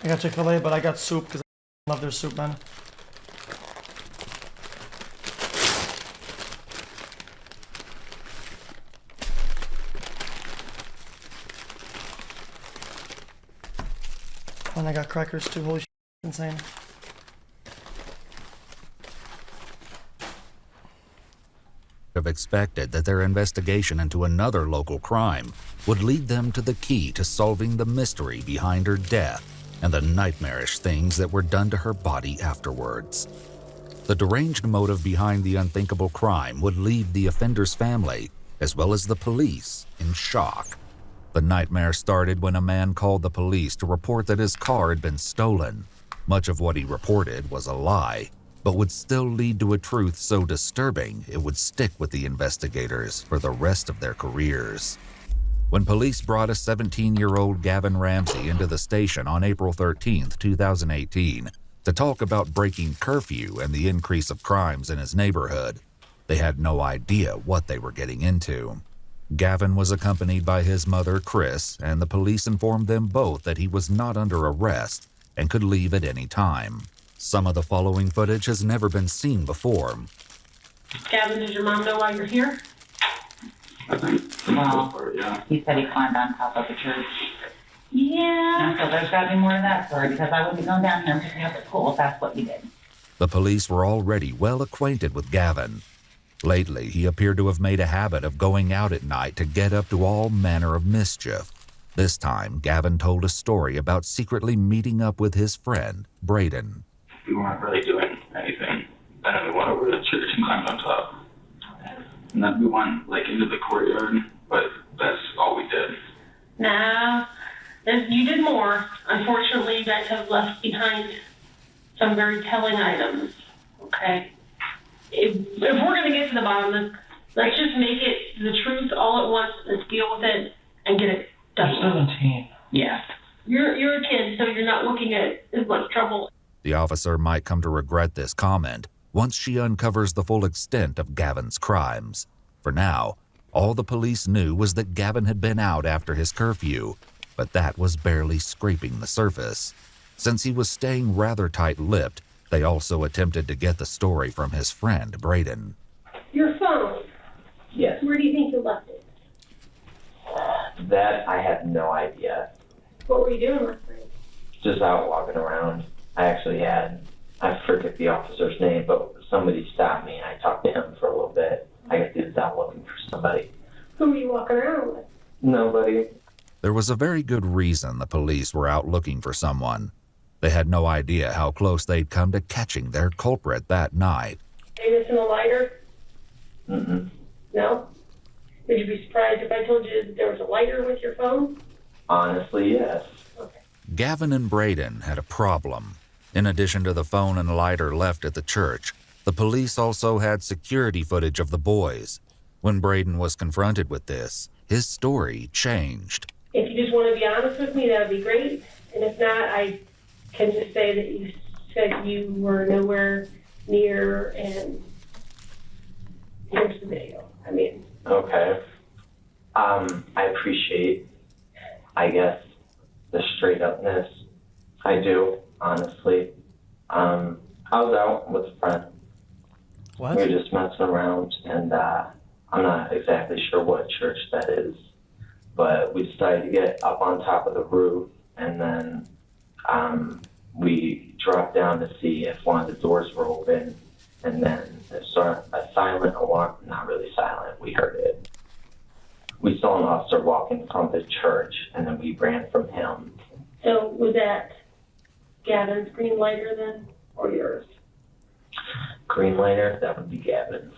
I got Chick-fil-A, but I got soup because I love their soup, man. And I got crackers too. Holy shit, insane. Have expected that their investigation into another local crime would lead them to the key to solving the mystery behind her death and the nightmarish things that were done to her body afterwards. The deranged motive behind the unthinkable crime would leave the offender's family, as well as the police, in shock. The nightmare started when a man called the police to report that his car had been stolen. Much of what he reported was a lie, but would still lead to a truth so disturbing it would stick with the investigators for the rest of their careers. When police brought a 17-year-old Gavon Ramsey into the station on April 13, 2018, to talk about breaking curfew and the increase of crimes in his neighborhood, they had no idea what they were getting into. Gavon was accompanied by his mother, Chris, and the police informed them both that he was not under arrest and could leave at any time. Some of the following footage has never been seen before. Gavon, does your mom know why you're here? Well, he said he climbed on top of the church. Yeah. So there's got to be more to that story, because I wouldn't be going down here and picking up at school if that's what he did. The police were already well acquainted with Gavon. Lately, he appeared to have made a habit of going out at night to get up to all manner of mischief. This time, Gavon told a story about secretly meeting up with his friend, Braden. We weren't really doing anything. And then we went over to the church and climbed on top. And then we went into the courtyard, but that's all we did. Nah, you did more. Unfortunately, you guys have left behind some very telling items, okay? If we're going to get to the bottom of this, let's just make it the truth all at once. Let's deal with it and get it done. You're 17. Yeah. You're a kid, so you're not looking at as much trouble. The officer might come to regret this comment once she uncovers the full extent of Gavon's crimes. For now, all the police knew was that Gavon had been out after his curfew, but that was barely scraping the surface. Since he was staying rather tight-lipped, they also attempted to get the story from his friend, Braden. Your phone. Yes. Where do you think you left it? That I have no idea. What were you doing last night? Just out walking around. I forget the officer's name, but somebody stopped me and I talked to him for a little bit. I guess he was out looking for somebody. Who were you walking around with? Nobody. There was a very good reason the police were out looking for someone. They had no idea how close they'd come to catching their culprit that night. Are you missing a lighter? Mm-mm. No? Would you be surprised if I told you that there was a lighter with your phone? Honestly, yes. Okay. Gavon and Braden had a problem. In addition to the phone and lighter left at the church, the police also had security footage of the boys. When Braden was confronted with this, his story changed. If you just want to be honest with me, that would be great. And if not, I can just say that you said you were nowhere near, and here's the video. Okay. I appreciate, I guess, the straight upness. I do, honestly. I was out with a friend. What? We were just messing around, and I'm not exactly sure what church that is, but we decided to get up on top of the roof, and then we dropped down to see if one of the doors were open, and then a silent alarm, not really silent, we heard it. We saw an officer walking from the church, and then we ran from him. So was that Gavin's green lighter then, or yours? Green lighter, that would be Gavin's.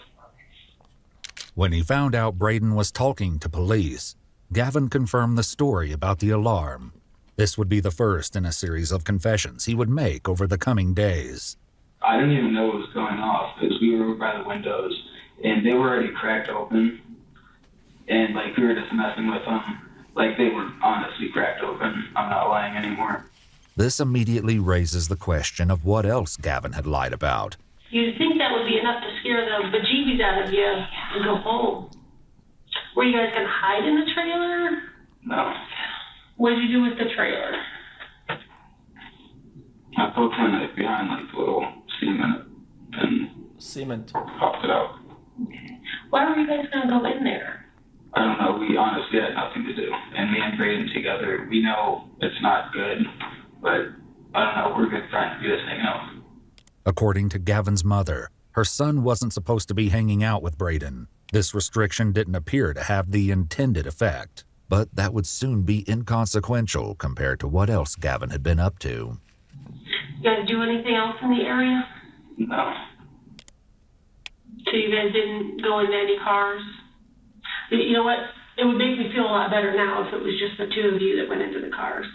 When he found out Braden was talking to police, Gavon confirmed the story about the alarm. This would be the first in a series of confessions he would make over the coming days. I didn't even know what was going off because we were over by the windows and they were already cracked open. And we were just messing with them. They were honestly cracked open. I'm not lying anymore. This immediately raises the question of what else Gavon had lied about. You'd think that would be enough to scare the bejeebies out of you and go home. Were you guys going to hide in the trailer? No. What did you do with the trailer? I poked my knife behind like the little cement and Cement. popped it out. Why were you guys gonna go in there? I don't know. We honestly had nothing to do. And me and Braden together, we know it's not good, but I don't know. We're good trying to do this thing out. According to Gavon's mother, her son wasn't supposed to be hanging out with Braden. This restriction didn't appear to have the intended effect, but that would soon be inconsequential compared to what else Gavon had been up to. You guys do anything else in the area? No. So you guys didn't go into any cars? You know what? It would make me feel a lot better now if it was just the two of you that went into the cars.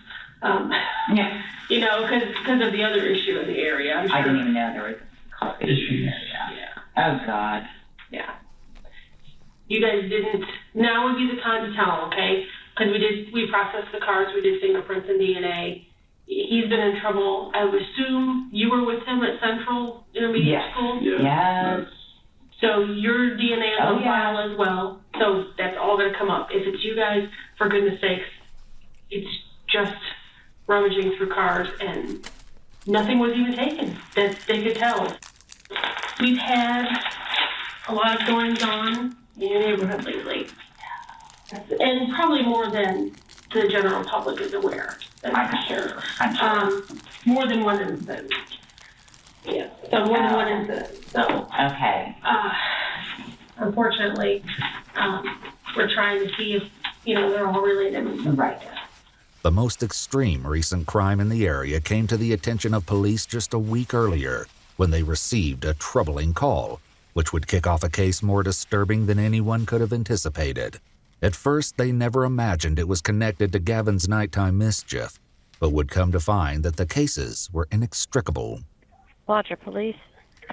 Yeah. You know, because of the other issue in the area. I'm sure. I didn't even know there was a car issue there. Yeah. Oh, God. Yeah. You guys didn't. Now would be the time to tell, okay? Because we processed the cars, we did fingerprints and DNA. He's been in trouble. I would assume you were with him at Central Intermediate Yes. School? Yeah. Yes. So your DNA is Oh, on yeah. file as well. So that's all going to come up. If it's you guys, for goodness sakes, it's just rummaging through cars and nothing was even taken that they could tell. We've had a lot of goings on in your neighborhood lately. And probably more than the general public is aware. I'm sure. I'm sure. More than one incident. Yeah, so more than one incident. So, Okay. unfortunately, we're trying to see if, they're all related and stuff like that. The most extreme recent crime in the area came to the attention of police just a week earlier when they received a troubling call, which would kick off a case more disturbing than anyone could have anticipated. At first, they never imagined it was connected to Gavon's nighttime mischief, but would come to find that the cases were inextricable. Watcher Police.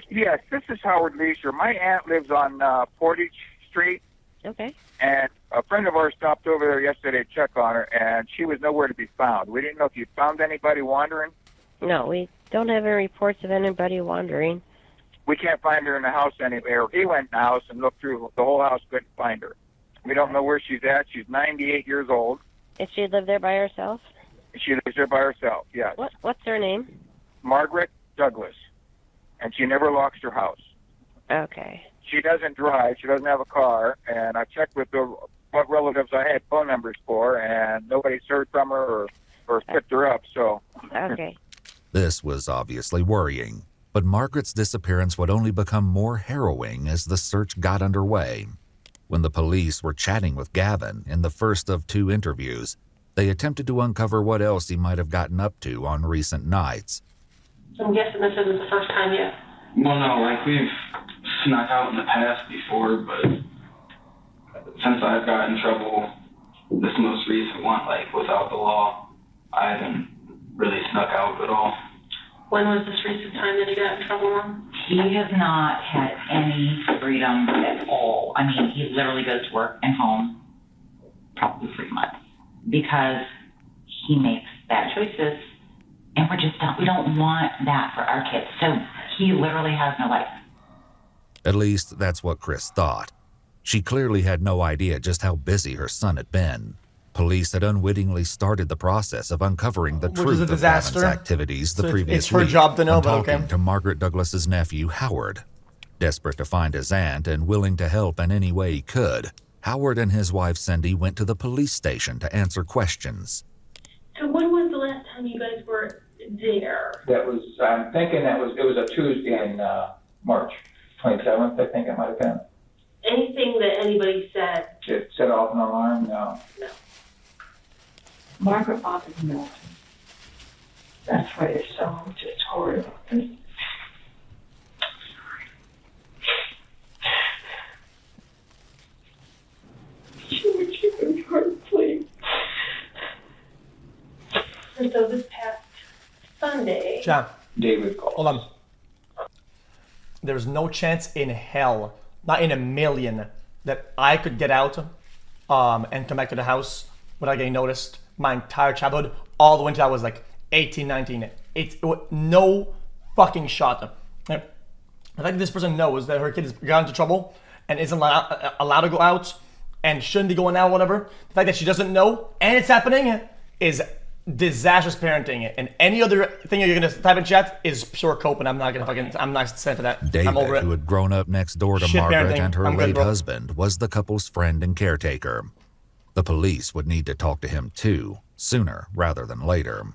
Yes, this is Howard Leisure. My aunt lives on Portage Street, Okay. and a friend of ours stopped over there yesterday to check on her, and she was nowhere to be found. We didn't know if you found anybody wandering. No, we don't have any reports of anybody wandering. We can't find her in the house anywhere. He went in the house and looked through the whole house, couldn't find her. We don't know where she's at. She's 98 years old. Did she live there by herself? She lives there by herself, yes. What's her name? Margaret Douglas. And she never locks her house. Okay. She doesn't drive. She doesn't have a car. And I checked with what relatives I had phone numbers for, and nobody's heard from her or picked her up. So. Okay. This was obviously worrying, but Margaret's disappearance would only become more harrowing as the search got underway. When the police were chatting with Gavon in the first of two interviews, they attempted to uncover what else he might have gotten up to on recent nights. I'm guessing this isn't the first time yet. Well, no, like we've snuck out in the past before, but since I've got in trouble, this most recent one, like without the law, I haven't really snuck out at all. When was this recent time that he got in trouble on? He has not had any freedom at all. I mean, he literally goes to work and home probably 3 months because he makes bad choices, and we don't want that for our kids. So he literally has no life. At least that's what Chris thought. She clearly had no idea just how busy her son had been. Police had unwittingly started the process of uncovering the Which is truth a of disaster. Gavon's activities the So previous it's her week. job to know, when but talking okay. to Margaret Douglas's nephew, Howard. Desperate to find his aunt and willing to help in any way he could, Howard and his wife Cindy went to the police station to answer questions. So when was the last time you guys were there? That was, I'm thinking it was a Tuesday in March 27th, I think it might have been. Anything that anybody said? It set off an alarm, no. No. Margaret bothered Milton. That's why it's so just horrible. She would keep him hard asleep. And so this past Sunday. John, David called. hold on. There's no chance in hell, not in a million, that I could get out and come back to the house without getting noticed my entire childhood, all the way until I was like 18, 19. It's no fucking shot. The fact that this person knows that her kid has got into trouble and isn't allowed to go out and shouldn't be going out, whatever. The fact that she doesn't know and it's happening is disastrous parenting, and any other thing you're gonna type in chat is pure cope, and I'm not stand for that. David, I'm over it. who had grown up next door to Shit Margaret parenting. and her I'm good, late bro. husband, was the couple's friend and caretaker. The police would need to talk to him too, sooner rather than later.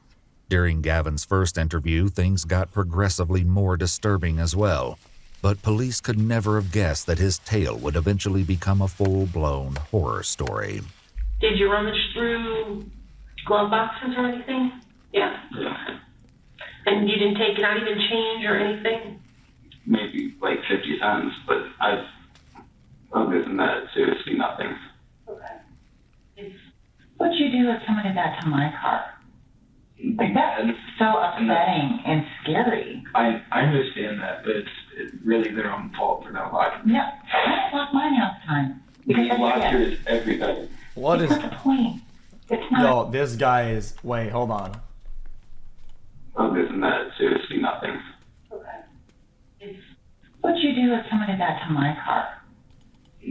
During Gavon's first interview, things got progressively more disturbing as well, but police could never have guessed that his tale would eventually become a full-blown horror story. Did you rummage through glove boxes or anything? Yeah. And you didn't take not even change or anything? Maybe like 50 cents, but other than that, seriously nothing. Okay. What'd you do if someone did that to my car? Like, that's so upsetting and scary. I understand that, but it's really their own fault for not locking. No, I don't lock mine half the time. Because We lock yours every day. What is? What's the point? It's not. Yo, this guy is. Wait, hold on. Other than that, seriously nothing. Okay. What'd you do if someone did that to my car?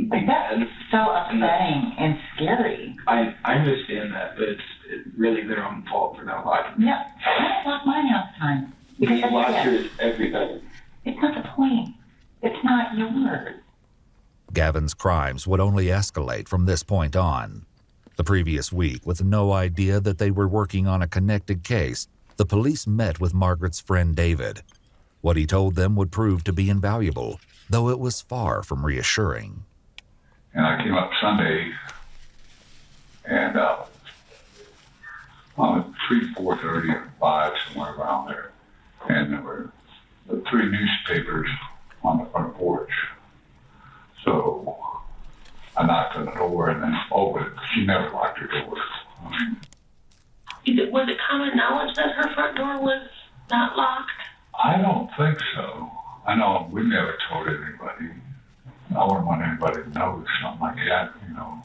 Like, that's so upsetting and scary. I understand that, but it's really their own fault for not locking. No, I don't lock mine half the time. We Because lock yours every day. it's not the point. It's not yours. Gavon's crimes would only escalate from this point on. The previous week, with no idea that they were working on a connected case, the police met with Margaret's friend David. What he told them would prove to be invaluable, though it was far from reassuring. And I came up Sunday, and between 4:30 and 5, somewhere around there, and there were the 3 newspapers on the front porch. So I knocked on the door and then opened it. She never locked her door. Was it common knowledge that her front door was not locked? I don't think so. I know we never told anybody. I wouldn't want anybody to know something like that, you know.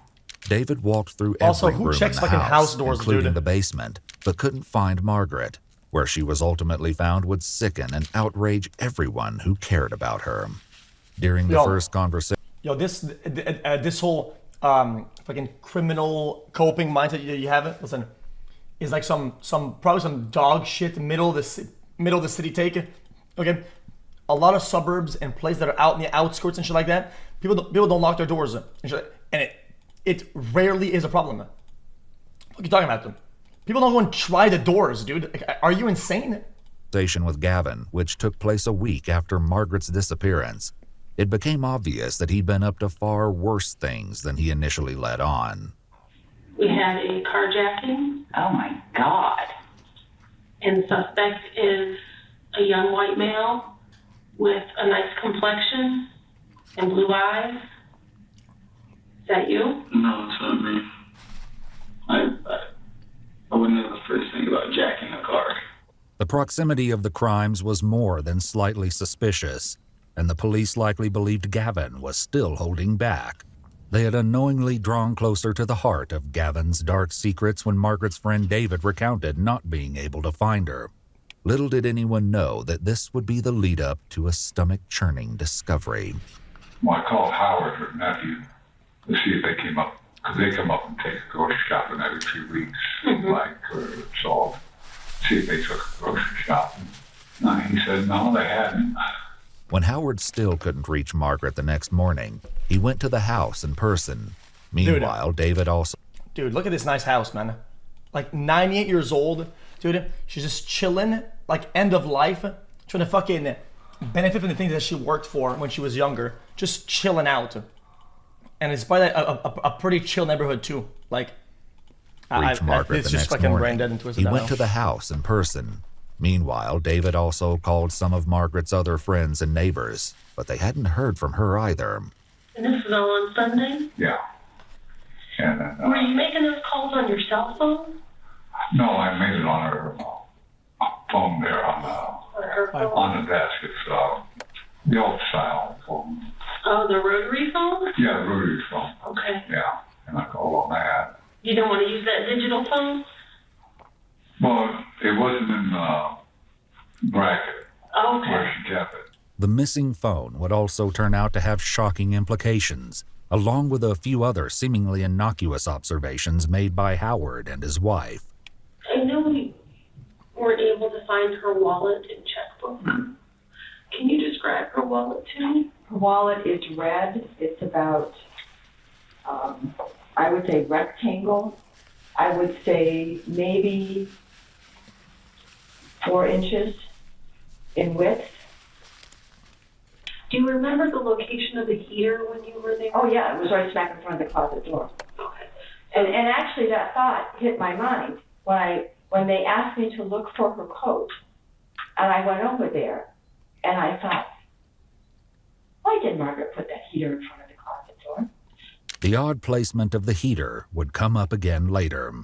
David walked through Also, every who room checks in the fucking house, house doors, including dude? the basement, but couldn't find Margaret. Where she was ultimately found would sicken and outrage everyone who cared about her. During the first conversation, Yo, this whole fucking criminal coping mindset you have, listen, is like probably some dog shit middle of the city take. Okay, a lot of suburbs and places that are out in the outskirts and shit like that, people don't lock their doors and shit, and it rarely is a problem. What are you talking about, them? People don't go and try the doors, dude. Like, are you insane? with Gavon, which took place a week after Margaret's disappearance, it became obvious that he'd been up to far worse things than he initially let on. We had a carjacking, Oh my God. and the suspect is a young white male with a nice complexion and blue eyes. Is that you? No, it's not me. I wouldn't know the first thing about jacking a car. The proximity of the crimes was more than slightly suspicious, and the police likely believed Gavon was still holding back. They had unknowingly drawn closer to the heart of Gavon's dark secrets when Margaret's friend David recounted not being able to find her. Little did anyone know that this would be the lead-up to a stomach-churning discovery. Well, I called Howard, her nephew, to see if they came up, because they come up and take a grocery shopping every 2 weeks, like salt. See if they took a grocery shopping. He said no, they hadn't. When Howard still couldn't reach Margaret the next morning, he went to the house in person. Meanwhile, David also... Dude, look at this nice house, man. Like 98 years old, dude. She's just chilling, like end of life, trying to fucking benefit from the things that she worked for when she was younger, just chilling out. And it's probably a pretty chill neighborhood too. Like, Margaret it's the just next fucking brain morning. dead and twisted. He I went know. to the house in person. Meanwhile, David also called some of Margaret's other friends and neighbors, but they hadn't heard from her either. And this is all on Sunday? Yeah. And then, Were you making those calls on your cell phone? no, I made it on her phone there on Or her phone? the desk. It's the old style phone. Oh, the rotary phone? Yeah, the rotary phone. Okay. Yeah, and I called on that. You don't want to use that digital phone? Well, it wasn't in the bracket Okay. where she kept it. The missing phone would also turn out to have shocking implications, along with a few other seemingly innocuous observations made by Howard and his wife. I know we weren't able to find her wallet and checkbook. Can you describe her wallet to me? Her wallet is red. It's about, I would say rectangle. I would say maybe 4 inches in width. Do you remember the location of the heater when you were there? Oh yeah, it was right smack in front of the closet door. Okay. And actually that thought hit my mind when they asked me to look for her coat. And I went over there and I thought, why did Margaret put that heater in front of the closet door? The odd placement of the heater would come up again later.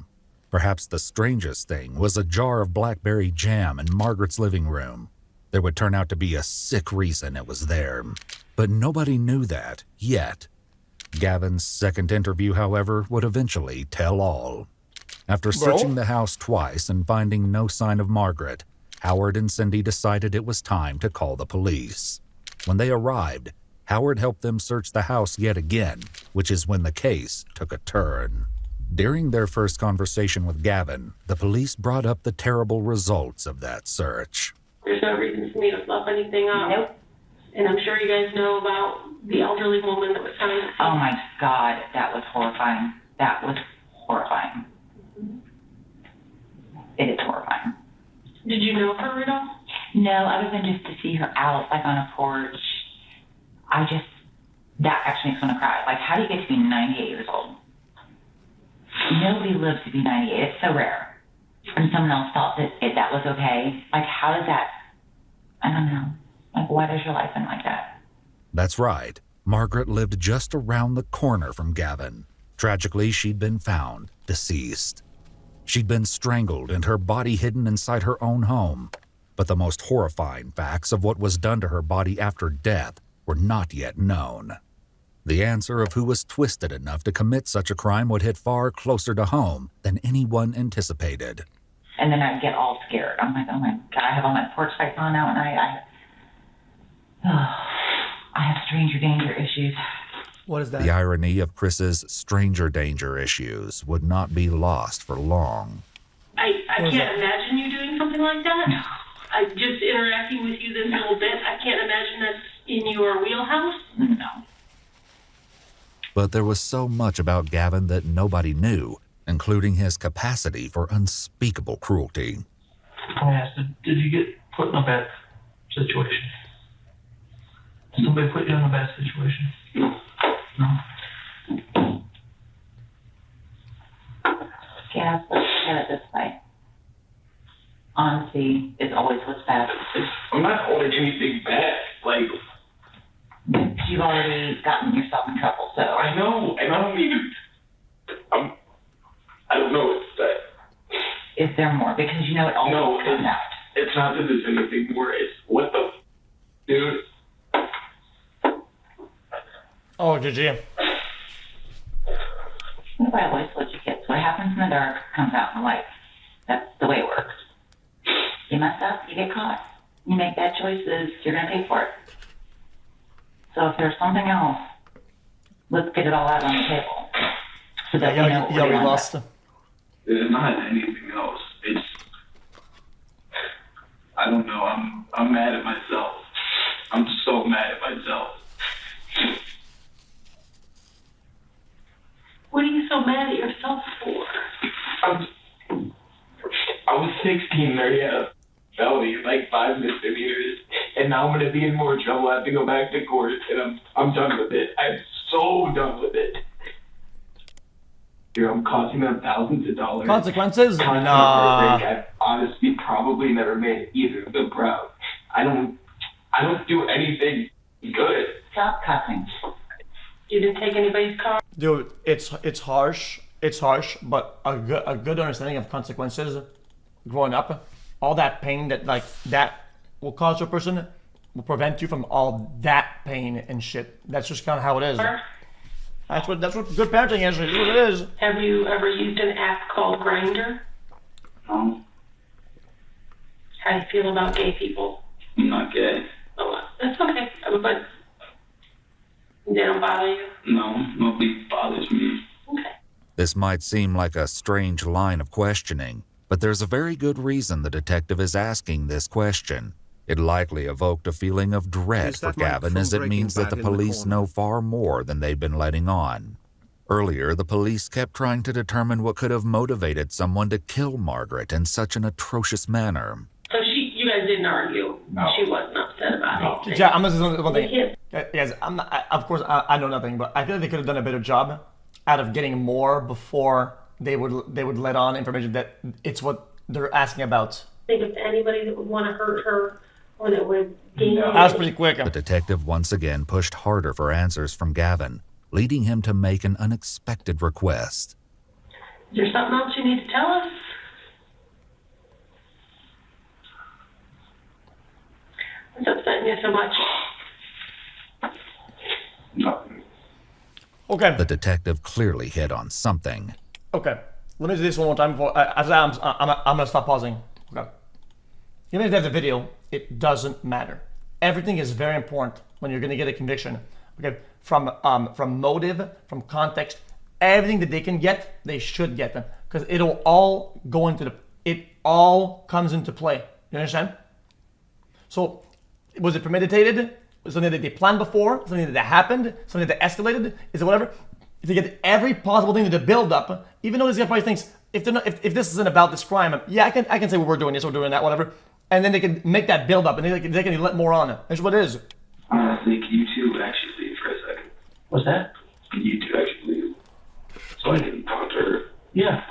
Perhaps the strangest thing was a jar of blackberry jam in Margaret's living room. There would turn out to be a sick reason it was there, but nobody knew that yet. Gavon's second interview, however, would eventually tell all. After searching the house twice and finding no sign of Margaret, Howard and Cindy decided it was time to call the police. When they arrived, Howard helped them search the house yet again, which is when the case took a turn. During their first conversation with Gavon, the police brought up the terrible results of that search. There's no reason for me to fluff anything up. Nope. And I'm sure you guys know about the elderly woman that was found. Oh my God, that was horrifying. That was horrifying. It is horrifying. Did you know her at all? No, other than just to see her out, like on a porch. That actually makes me want to cry. Like, how do you get to be 98 years old? Nobody lives to be 98. It's so rare. And someone else thought that was okay. Like, how does that, I don't know. Like, why does your life end like that? That's right. Margaret lived just around the corner from Gavon. Tragically, she'd been found deceased. She'd been strangled and her body hidden inside her own home. But the most horrifying facts of what was done to her body after death were not yet known. The answer of who was twisted enough to commit such a crime would hit far closer to home than anyone anticipated. And then I'd get all scared. I'm like, oh my God, I have all my porch lights on now at night. I have stranger danger issues. What is that? The irony of Chris's stranger danger issues would not be lost for long. I can't imagine you doing something like that. No. I just interacting with you this little bit. I can't imagine that's in your wheelhouse. No. But there was so much about Gavon that nobody knew, including his capacity for unspeakable cruelty. I asked, did you get put in a bad situation? Did somebody put you in a bad situation? No. Yeah, let's look at it this way. Honesty is always what's best. I'm not holding anything back. Like, Because you've already gotten yourself in trouble, so. I know, and I don't even. I don't know what to say. Is there more? Because you know it always No, comes out. It's not that there's anything more. It's what the, dude. Oh, GG. That's why I always told you kids, what happens in the dark comes out in the light. That's the way it works. You mess up, you get caught. You make bad choices, you're going to pay for it. So if there's something else, let's get it all out on the table. So that we know what we're we doing. lost. There's not anything else. It's. I don't know. I'm mad at myself. I'm so mad at myself. What are you so mad at yourself for? I was 16 and already had a felony, like 5 misdemeanors, and now I'm gonna be in more trouble. I have to go back to court, and I'm done with it. I'm so done with it. Dude, I'm costing them thousands of dollars. Consequences? Content Nah. I've honestly probably never made either of them proud. I don't do anything good. Stop cussing. You didn't take anybody's car? Dude, it's harsh. It's harsh, but a good understanding of consequences growing up, all that pain that will cause a person will prevent you from all that pain and shit. That's just kind of how it is. That's what good parenting is. It's what it is. Have you ever used an app called Grindr? No, How do you feel about gay people? I'm not gay. Oh, that's okay. But they don't bother you? No, nobody bothers me. Okay. This might seem like a strange line of questioning, But there's a very good reason the detective is asking this question. It likely evoked a feeling of dread for Gavon, as it means that the police know far more than they've been letting on. Earlier, the police kept trying to determine what could have motivated someone to kill Margaret in such an atrocious manner. So you guys didn't argue. No. She wasn't upset about it. Yeah, I'm gonna say one thing. Yeah. Yes, of course, I know nothing, but I feel like they could have done a better job out of getting more before they would let on information that it's what they're asking about. Think of anybody that would want to hurt her or that would gain. That was pretty quick. The detective once again pushed harder for answers from Gavon, leading him to make an unexpected request. Is there something else you need to tell us? What's upsetting you so much? Nothing. Okay. The detective clearly hit on something. Okay. Let me do this one more time before. After that, I'm gonna stop pausing. Okay. Even if they have the video, it doesn't matter. Everything is very important when you're gonna get a conviction. Okay. From motive, from context, everything that they can get, they should get them, because it'll all go into it all comes into play. You understand? So, was it premeditated? Was it something that they planned before? Something that happened? Something that escalated? Is it whatever? If they get every possible thing to build up, even though this guy probably thinks if this isn't about this crime, yeah, I can say we're doing this, we're doing that, whatever, and then they can make that build up, and they can let more on. That's what it is. Honestly, can you two actually leave for a second? What's that? Can you two actually leave? So I can talk to her. Yeah.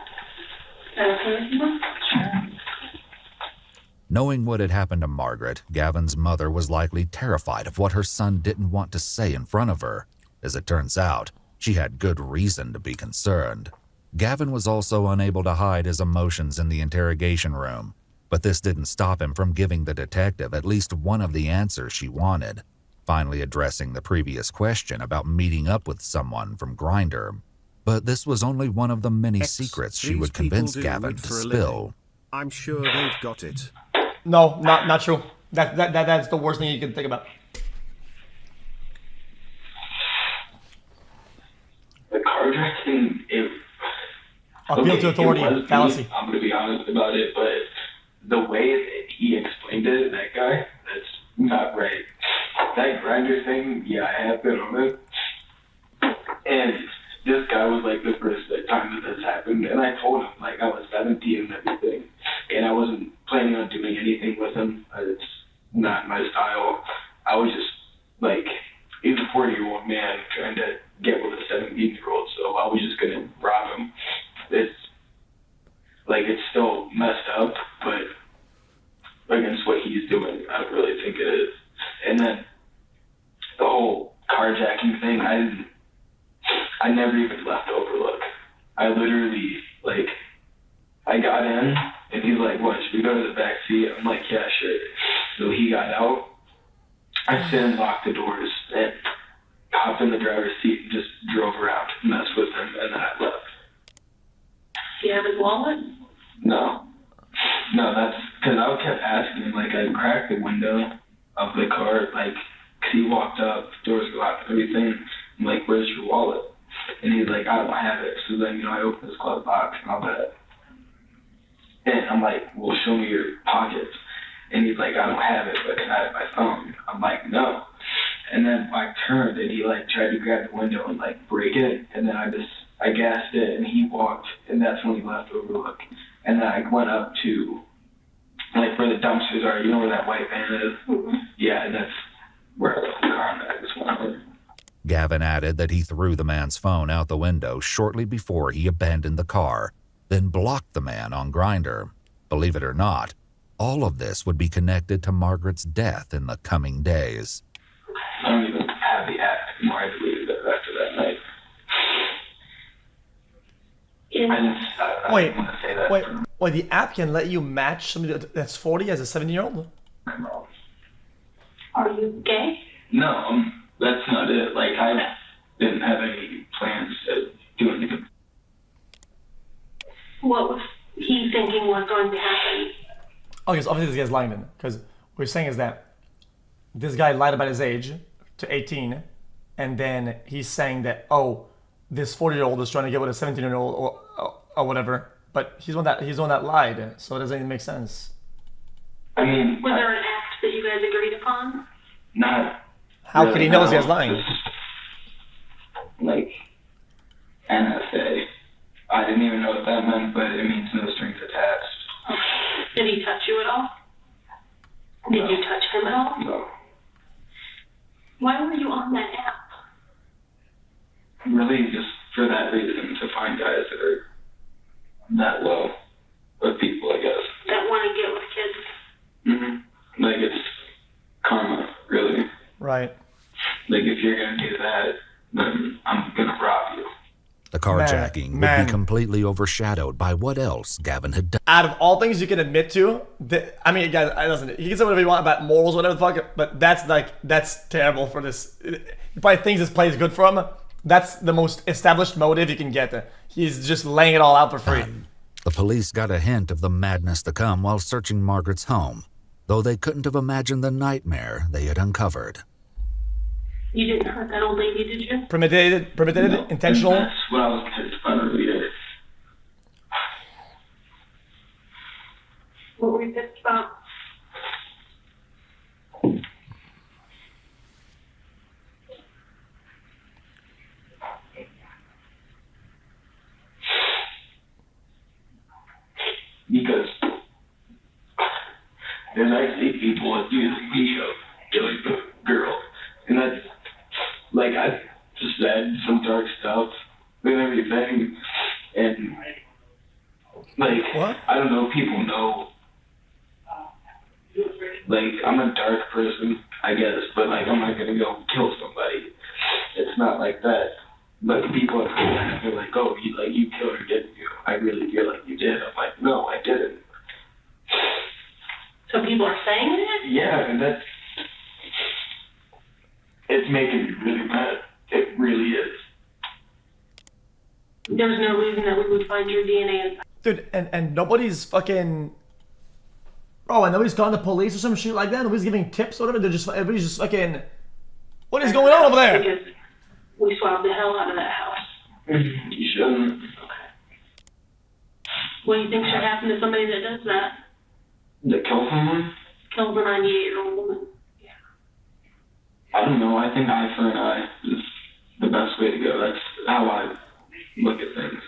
Knowing what had happened to Margaret, Gavon's mother was likely terrified of what her son didn't want to say in front of her. As it turns out, she had good reason to be concerned. Gavon was also unable to hide his emotions in the interrogation room, but this didn't stop him from giving the detective at least one of the answers she wanted, finally addressing the previous question about meeting up with someone from Grindr. But this was only one of the many secrets she would convince Gavon to spill. I'm sure they've got it. No, not true. That's the worst thing you can think about. The car jack thing, Appeal to authority, fallacy. I'm gonna be honest about it, but the way that he explained it, that guy, that's not right. That grinder thing, yeah, I have been on it. And this guy was like the first time that this happened, and I told him, like, I was 17 and everything, and I wasn't planning on doing anything with him. It's not my style. I was just, like, he's a 40-year-old man trying to get with a 17-year-old, so I was just gonna rob him. It's still messed up, but against what he's doing, I don't really think it is. And then the whole carjacking thing, I never even left Overlook. I literally, I got in, and he's like, what, should we go to the back seat? I'm like, yeah, sure. So he got out. I sit and locked the doors and hopped in the driver's seat and just drove around, messed with him, and then I left. Do you have his wallet? No, that's because I kept asking him, I cracked the window of the car, cause he walked up, doors go out, everything. I'm like, where's your wallet? And he's like, I don't have it. So then, I opened his glove box and all that. And I'm like, well, show me your pockets. And he's like, I don't have it, but can I have my phone? I'm like, no. And then I turned and he tried to grab the window and break it. And then I gassed it and he walked, and that's when he left Overlook. And then I went up to where the dumpsters are, you know where that white van is? Mm-hmm. Yeah, and that's where I left the car and I just went over. Gavon added that he threw the man's phone out the window shortly before he abandoned the car, then blocked the man on Grindr. Believe it or not, all of this would be connected to Margaret's death in the coming days. I don't even have the app anymore. I deleted it after that night. Wait, the app can let you match somebody that's 40 as a 70-year-old? Are you gay? No, that's not it. I didn't have any plans to do anything. What was he thinking was going to happen? Okay, so obviously this guy's lying then, because what we're saying is that this guy lied about his age to 18, and then he's saying that, oh, this 40-year-old is trying to get with a 17-year-old or whatever, but he's the one that lied, so it doesn't even make sense. I mean, Was there an act that you guys agreed upon? not. How really, could he know no, he was lying? just, like, NSA. I didn't even know what that meant, but it means no strings attached. Okay. Did he touch you at all? Did you touch him at all? No. Why were you on that app? Really, just for that reason, to find guys that are that low of people, I guess. That want to get with kids? Mm-hmm. Like, it's karma, really. Right. Like, if you're gonna do that, then I'm gonna rob you. The carjacking would be completely overshadowed by what else Gavon had done. Out of all things you can admit to, I mean, guys, you can say whatever you want about morals, whatever the fuck, but that's terrible for this. He probably thinks this play is good for him. That's the most established motive you can get. He's just laying it all out for free. The police got a hint of the madness to come while searching Margaret's home, though they couldn't have imagined the nightmare they had uncovered. You didn't hurt that old lady, did you? Premeditated, No, intentional. That's what I was pissed about earlier. What were you pissed about? Because there's actually people accusing me of killing the girl. And that's, like, I just said some dark stuff and everything. And, like, what? I don't know, people know. Like, I'm a dark person, I guess, but, like, I'm not gonna go kill somebody. It's not like that. But people are like, they're like, oh, you killed her, didn't you? I really feel like you did. I'm like, no, I didn't. So people are saying it? Yeah, and it's making me really mad. It really is. There's no reason that we would find your DNA inside. Dude, and nobody's fucking... Bro, and nobody's calling the police or some shit like that? Nobody's giving tips or whatever? Everybody's just fucking... What is going on over there? Because we swabbed the hell out of that house. You shouldn't. What do you think should happen to somebody that does that? To kill someone? Kills a 98-year-old woman. I don't know. I think eye for an eye is the best way to go. That's how I look at things.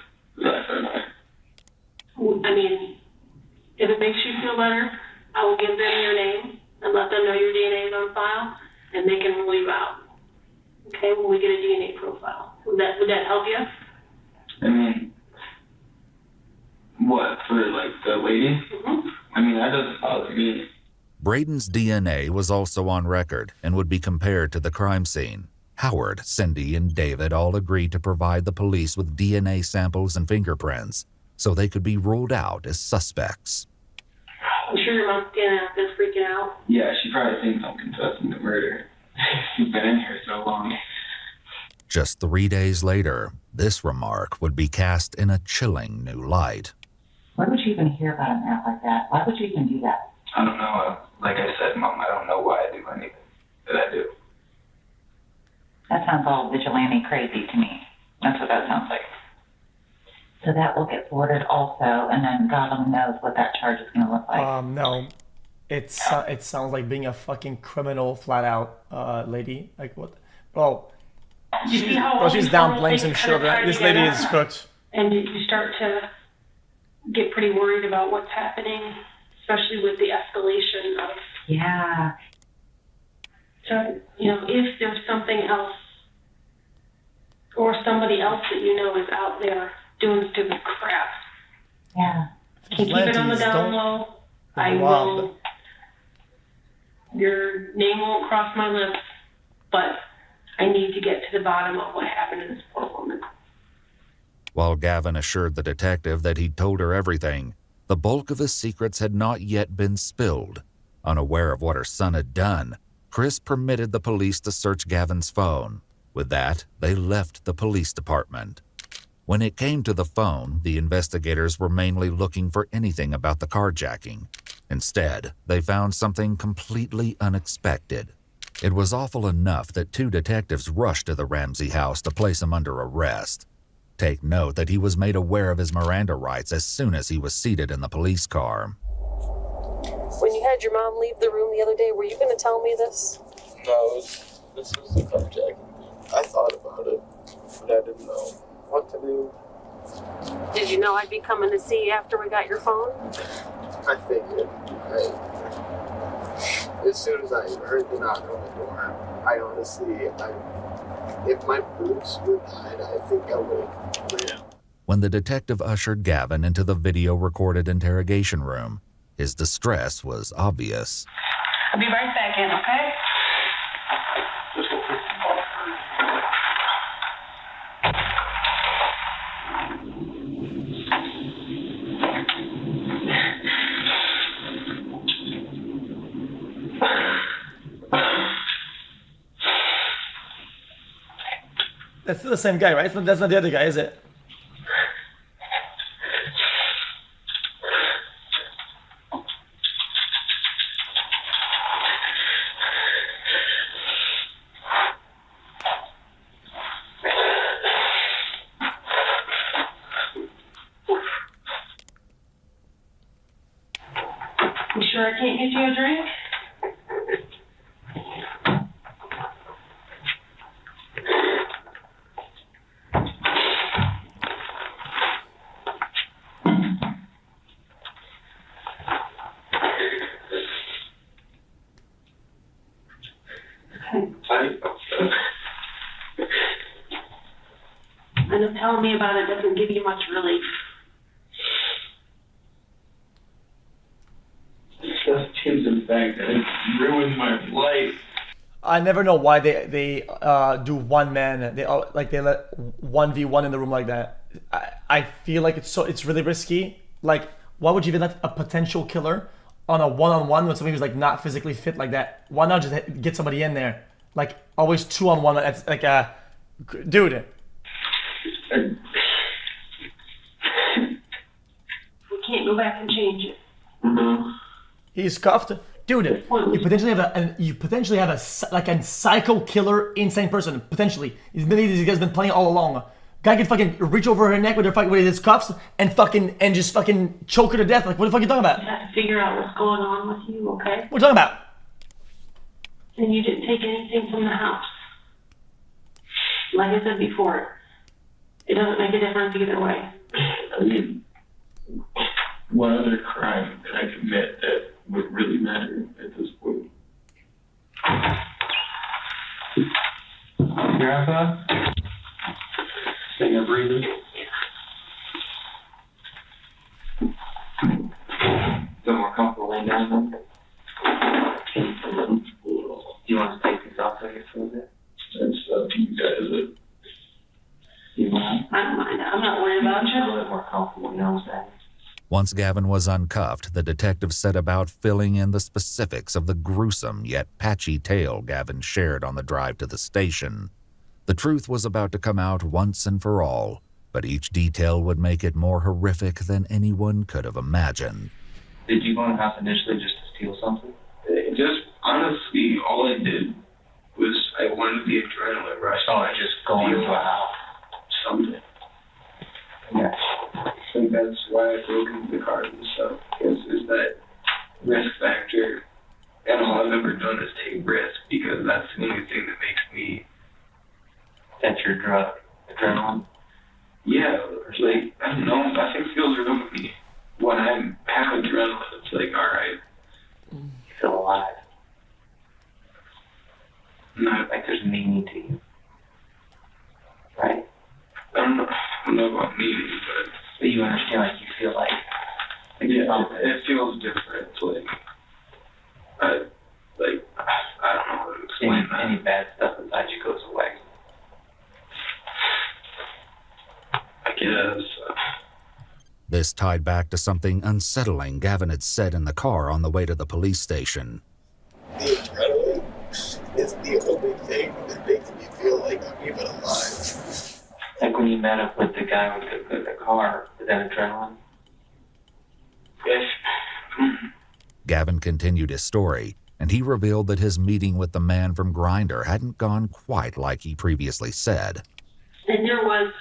Eye for an eye. I mean, if it makes you feel better, I will give them your name and let them know your DNA is on file, and they can rule you out. Okay, when we get a DNA profile. Would that help you? I mean, what, for, like, the lady? Mm-hmm. I mean, that doesn't bother me. Braden's DNA was also on record and would be compared to the crime scene. Howard, Cindy, and David all agreed to provide the police with DNA samples and fingerprints so they could be ruled out as suspects. I'm sure your mom's is freaking out. Yeah, she probably thinks I'm confessing to murder. She's been in here so long. Just 3 days later, this remark would be cast in a chilling new light. Why would you even hear about an app like that? Why would you even do that? I don't know. Like I said, Mom, I don't know why I do anything that I do. That sounds all vigilante crazy to me. That's what that sounds like. So that will get forwarded also, and then God only knows what that charge is going to look like. No. It sounds like being a fucking criminal, flat out, lady. Like, what? Bro, she's downplaying some shit. This lady is cooked. And you start to get pretty worried about what's happening, especially with the escalation of... Yeah. So, if there's something else or somebody else that you know is out there doing stupid crap. Yeah. Keep it on the down low. I will... Your name won't cross my lips, but I need to get to the bottom of what happened to this poor woman. While Gavon assured the detective that he'd told her everything, the bulk of his secrets had not yet been spilled. Unaware of what her son had done, Chris permitted the police to search Gavon's phone. With that, they left the police department. When it came to the phone, the investigators were mainly looking for anything about the carjacking. Instead, they found something completely unexpected. It was awful enough that 2 detectives rushed to the Ramsey house to place him under arrest. Take note that he was made aware of his Miranda rights as soon as he was seated in the police car. When you had your mom leave the room the other day, were you going to tell me this? No, this was the carjacking. I thought about it, but I didn't know what to do. Did you know I'd be coming to see you after we got your phone? I figured. As soon as I heard the knock on the door, I honestly, if my boots would died, I think I would have ran. When the detective ushered Gavon into the video-recorded interrogation room, his distress was obvious. I'll be right back in, okay? That's the same guy, right? That's not the other guy, is it? You sure I can't get you a drink? I know telling me about it doesn't give you much relief. Just in fact that it ruined my life. I never know why they do one man. They let 1v1 in the room like that. I feel like it's really risky. Like, why would you even let a potential killer on a one-on-one with somebody who's like not physically fit like that? Why not just get somebody in there? Like, always 2-on-1. That's like dude. We can't go back and change it. Mm-hmm. He's cuffed, dude. You potentially have a psycho killer, insane person. Potentially, these guys been playing all along. Guy can fucking reach over her neck with his cuffs and just fucking choke her to death. Like, what the fuck are you talking about? You have to figure out what's going on with you, okay? What are you talking about? And you didn't take anything from the house. Like I said before, it doesn't make a difference either way. I mean, what other crime could I commit that would really matter at this point? Grandpa? Finger breathing? Feel more comfortable laying down then? Do you want to take these off so I get through it? That's up to you guys. You mind? I don't mind. I'm not worried about A you. little bit more comfortable, you know what I'm saying? Once Gavon was uncuffed, the detective set about filling in the specifics of the gruesome yet patchy tale Gavon shared on the drive to the station. The truth was about to come out once and for all, but each detail would make it more horrific than anyone could have imagined. Did you go in the house initially just to steal something? Just honestly, all I did was I wanted the adrenaline rush. Oh, I just go into a house. Something. Yeah. I think that's why I broke into the cars and stuff. Is that risk factor. And all I've ever done is take risk because that's the only thing that makes me. That's your drug, adrenaline? Yeah, like, I don't know, nothing feels wrong with me. When I have adrenaline, it's like, alright. You feel alive. Not, like there's meaning to you. Right? I don't know about meaning, but you understand, like you feel like yeah, it feels different. Like, I don't know how to explain that. Any bad stuff inside you goes away. I guess. This tied back to something unsettling Gavon had said in the car on the way to the police station. The adrenaline is the only thing that makes me feel like I'm even alive. Like when you met up with the guy with the car, is that adrenaline? Yes. Gavon continued his story, and he revealed that his meeting with the man from Grindr hadn't gone quite like he previously said. And there was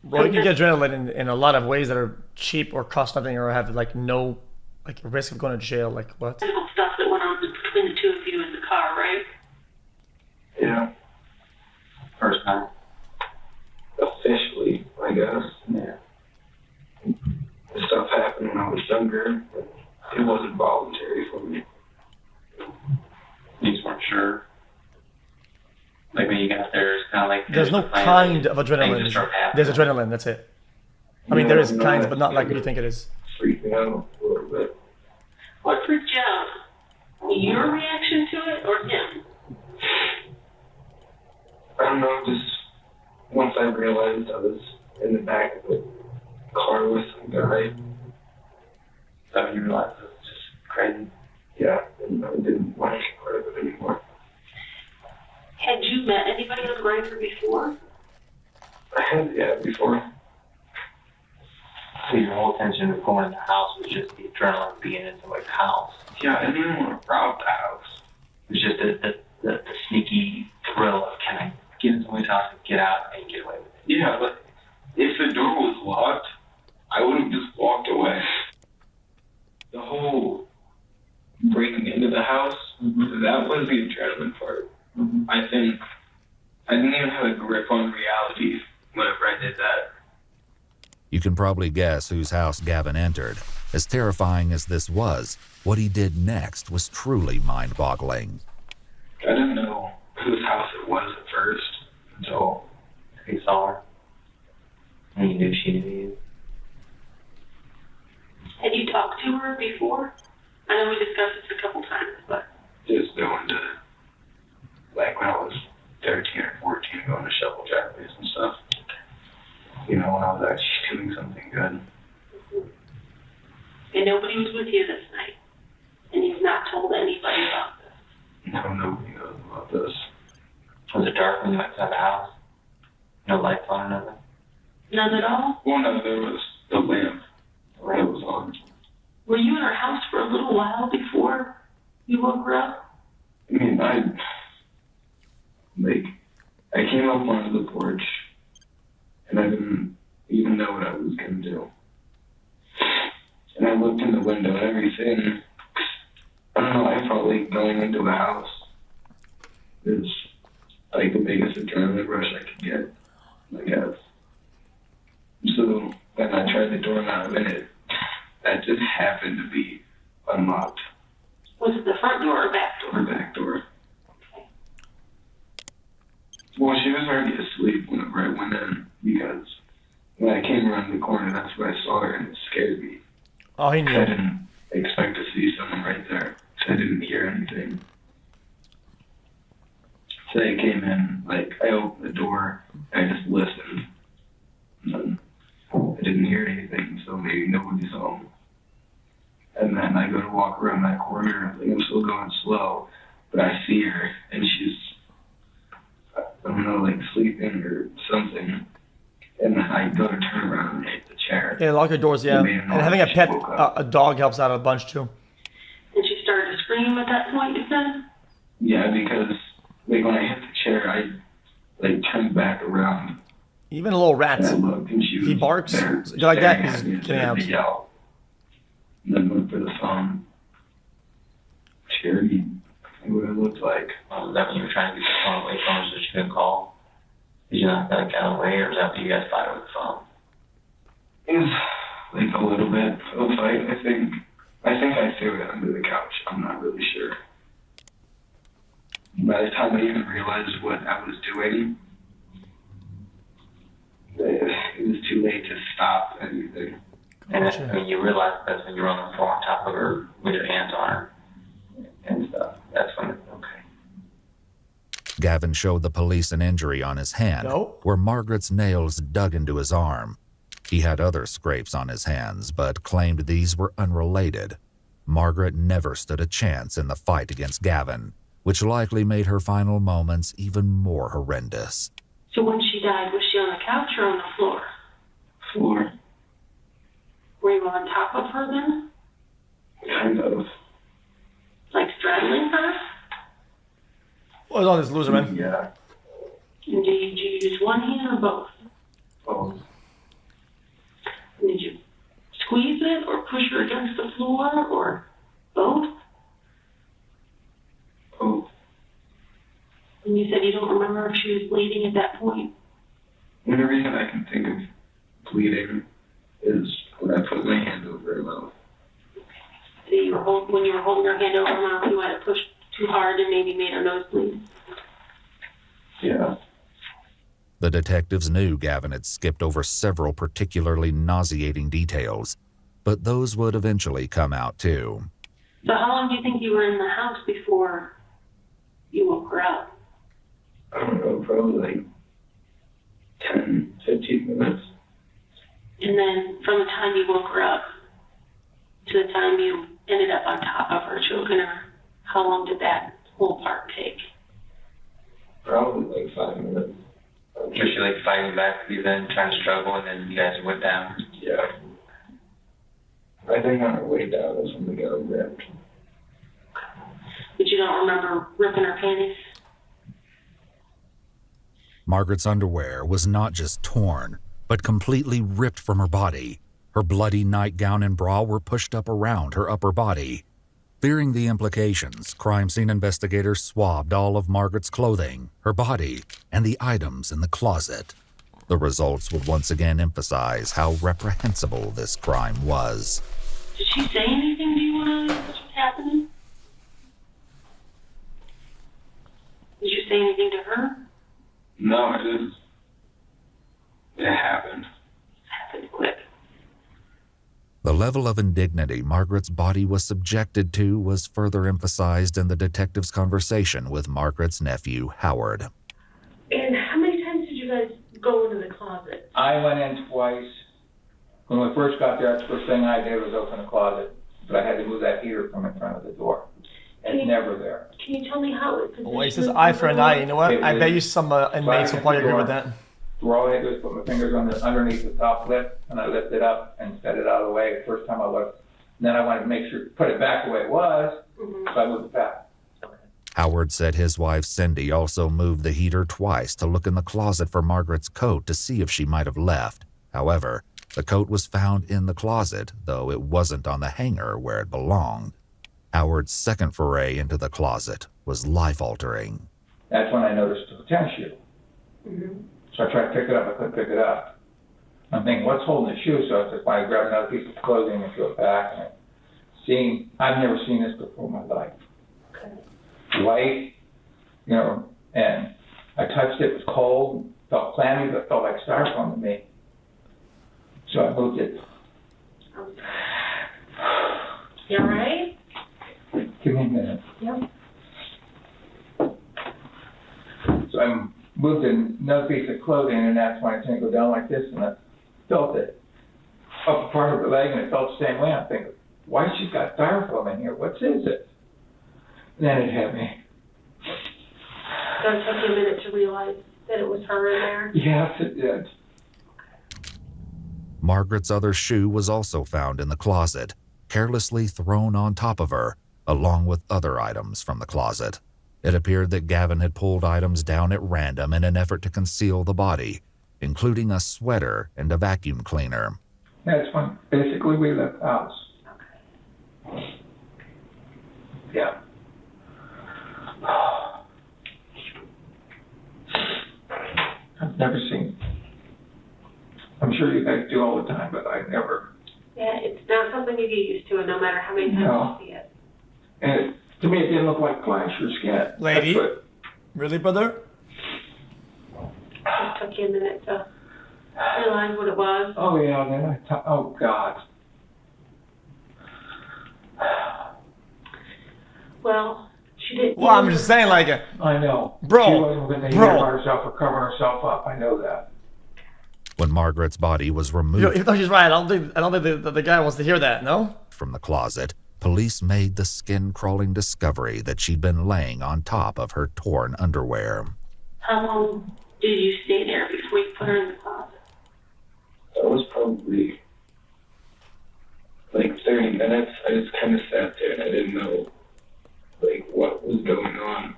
Well, you can get adrenaline in a lot of ways that are cheap or cost nothing or have like no like risk of going to jail. Like what? Physical stuff that went on between the two of you in the car, right? Yeah. First time. Officially, I guess. Yeah. The stuff happened when I was younger, but it wasn't voluntary for me. You just weren't sure. Like when you got there, it's kind of like There's no kind of adrenaline. There's adrenaline. That's it. I mean, there is kinds, but not like you think it is. Freaked me out a little bit. What freaked you out? Your reaction to it or him? I don't know, just once I realized I was in the back of the car with some guy. So you realized it was just crazy. Yeah, and I didn't want to be part of it anymore. Had you met anybody on Grindr before? I had, yeah, before. So your whole intention of going in the house was just the adrenaline being in somebody's house. Yeah, I didn't even want to rob the house. It was just the sneaky thrill of can I get in somebody's house and get out and get away with it. Yeah, but if the door was locked, I would have just walked away. The whole breaking into the house, that was the adrenaline part. I think I didn't even have a grip on reality whenever I did that. You can probably guess whose house Gavon entered. As terrifying as this was, what he did next was truly mind-boggling. I didn't know whose house it was at first until he saw her. And you knew she knew you. Had you talked to her before? I know we discussed this a couple times, but... just going to, like when I was 13 or 14, going to shovel driveways and stuff. You know, when I was actually doing something good. And nobody was with you this night? And you've not told anybody about this? No, nobody knows about this. Was it dark when you went inside the house? No lights on or nothing? None at all? Well, no, there was the lamp. The lamp was on. Were you in her house for a little while before you woke her up? I mean, I came up onto the porch, and I didn't even know what I was going to do. And I looked in the window and everything. I don't know, I felt like going into the house is like the biggest adrenaline rush I could get, I guess. So then I tried the doorknob and that just happened to be unlocked. Was it the front door or back door? The back door. Well, she was already asleep whenever I went in, because when I came around the corner, that's where I saw her, and it scared me. Oh, he knew. I didn't expect to see someone right there, so I didn't hear anything. So I came in, I opened the door, and I just listened. And then I didn't hear anything, so maybe nobody's home. And then I go to walk around that corner, I'm still going slow, but I see her, and she's, I don't know, sleeping or something. And then I go to turn around and hit the chair. Yeah, lock your doors, yeah. And having a pet, a dog helps out a bunch too. And she started to scream at that point, you said? Yeah, because when I hit the chair, I turned back around. Even a little rat, and I looked, and she was he barks there, like that, he's getting out. Yell. And then went for the phone. She already knew what it looked like. Was that when you were trying to get the phone away from her so she couldn't call? Did you not get away, or was that when you guys fought with the phone? It was a little bit of a fight, I think. I think I threw it under the couch. I'm not really sure. By the time I even realized what I was doing, it was too late to stop anything. And you realized that's when you were on the floor on top of her with your hands on her and stuff. That's when okay. Gavon showed the police an injury on his hand, where Margaret's nails dug into his arm. He had other scrapes on his hands, but claimed these were unrelated. Margaret never stood a chance in the fight against Gavon, which likely made her final moments even more horrendous. So when she died, was she on the couch or on the floor? Floor. Were you on top of her then? Kind of. Like straddling her? What is all this loser, man? Yeah. And did you use one hand or both? Both. Did you squeeze it or push her against the floor or both? Oh, And you said you don't remember if she was bleeding at that point. the only reason I can think of bleeding is when I put my hand over her mouth. So when you were holding her hand over her mouth, you might have pushed too hard and maybe made her nose bleed. Yeah. The detectives knew Gavon had skipped over several particularly nauseating details, but those would eventually come out too. So how long do you think you were in the house before you woke her up? I don't know, probably like 10, 15 minutes. And then from the time you woke her up to the time you ended up on top of her, choking her, how long did that whole part take? Probably like 5 minutes. Was she like fighting back with you then, trying to struggle, and then you guys went down? Yeah. I think on our way down is when we got ripped. But you don't remember ripping her panties? Margaret's underwear was not just torn, but completely ripped from her body. Her bloody nightgown and bra were pushed up around her upper body. Fearing the implications, crime scene investigators swabbed all of Margaret's clothing, her body, and the items in the closet. The results would once again emphasize how reprehensible this crime was. Did she say anything to you when all this was happening? Did you say anything to her? No, it happened. It happened quick. The level of indignity Margaret's body was subjected to was further emphasized in the detective's conversation with Margaret's nephew, Howard. And how many times did you guys go into the closet? I went in twice. When we first got there, the first thing I did was open the closet, but I had to move that heater from in front of the door. It's never there. Can you tell me how it was? Oh, he says eye for an eye. You know what? I bet you some inmates will probably agree with that. So all I had to do was put my fingers underneath the top lip, and I lifted it up and set it out of the way the first time I looked. And then I wanted to make sure, put it back the way it was, so I moved it back. Howard said his wife Cindy also moved the heater twice to look in the closet for Margaret's coat to see if she might have left. However, the coat was found in the closet, though it wasn't on the hanger where it belonged. Howard's second foray into the closet was life-altering. That's when I noticed the tennis shoe. So I tried to pick it up, I couldn't pick it up. I'm thinking, what's holding the shoe? So I just I grabbed another piece of clothing and threw it back. And I've never seen this before in my life. White, and I touched it, it was cold, felt clammy, but felt like styrofoam to me. So I moved it. You all right? Give me a minute. Yep. So I moved another piece of clothing, and that's when I tend to go down like this, and I felt it up a part of the leg, and it felt the same way. I'm thinking, why has she got styrofoam in here? What is it? And then it hit me. So it took you a minute to realize that it was her in there? Yes, it did. Margaret's other shoe was also found in the closet, carelessly thrown on top of her, along with other items from the closet. It appeared that Gavon had pulled items down at random in an effort to conceal the body, including a sweater and a vacuum cleaner. That's when basically we left the house. Yeah. I've never seen. I'm sure you guys do all the time, but I've never. Yeah, it's not something you get used to, no matter how many times you see it. And to me, it didn't look like flesh or skin. Lady? Really, brother? It took you a minute to realize what it was. Oh, yeah, then oh, God. Well, she didn't. Well, I'm just saying, like, I know. Bro, she wasn't going to hear about herself or cover herself up. I know that. When Margaret's body was removed Even though she's right, I don't think the guy wants to hear that, no? from the closet, police made the skin-crawling discovery that she'd been laying on top of her torn underwear. How long did you stay there before you put her in the closet? That was probably like 30 minutes. I just kind of sat there and I didn't know like what was going on.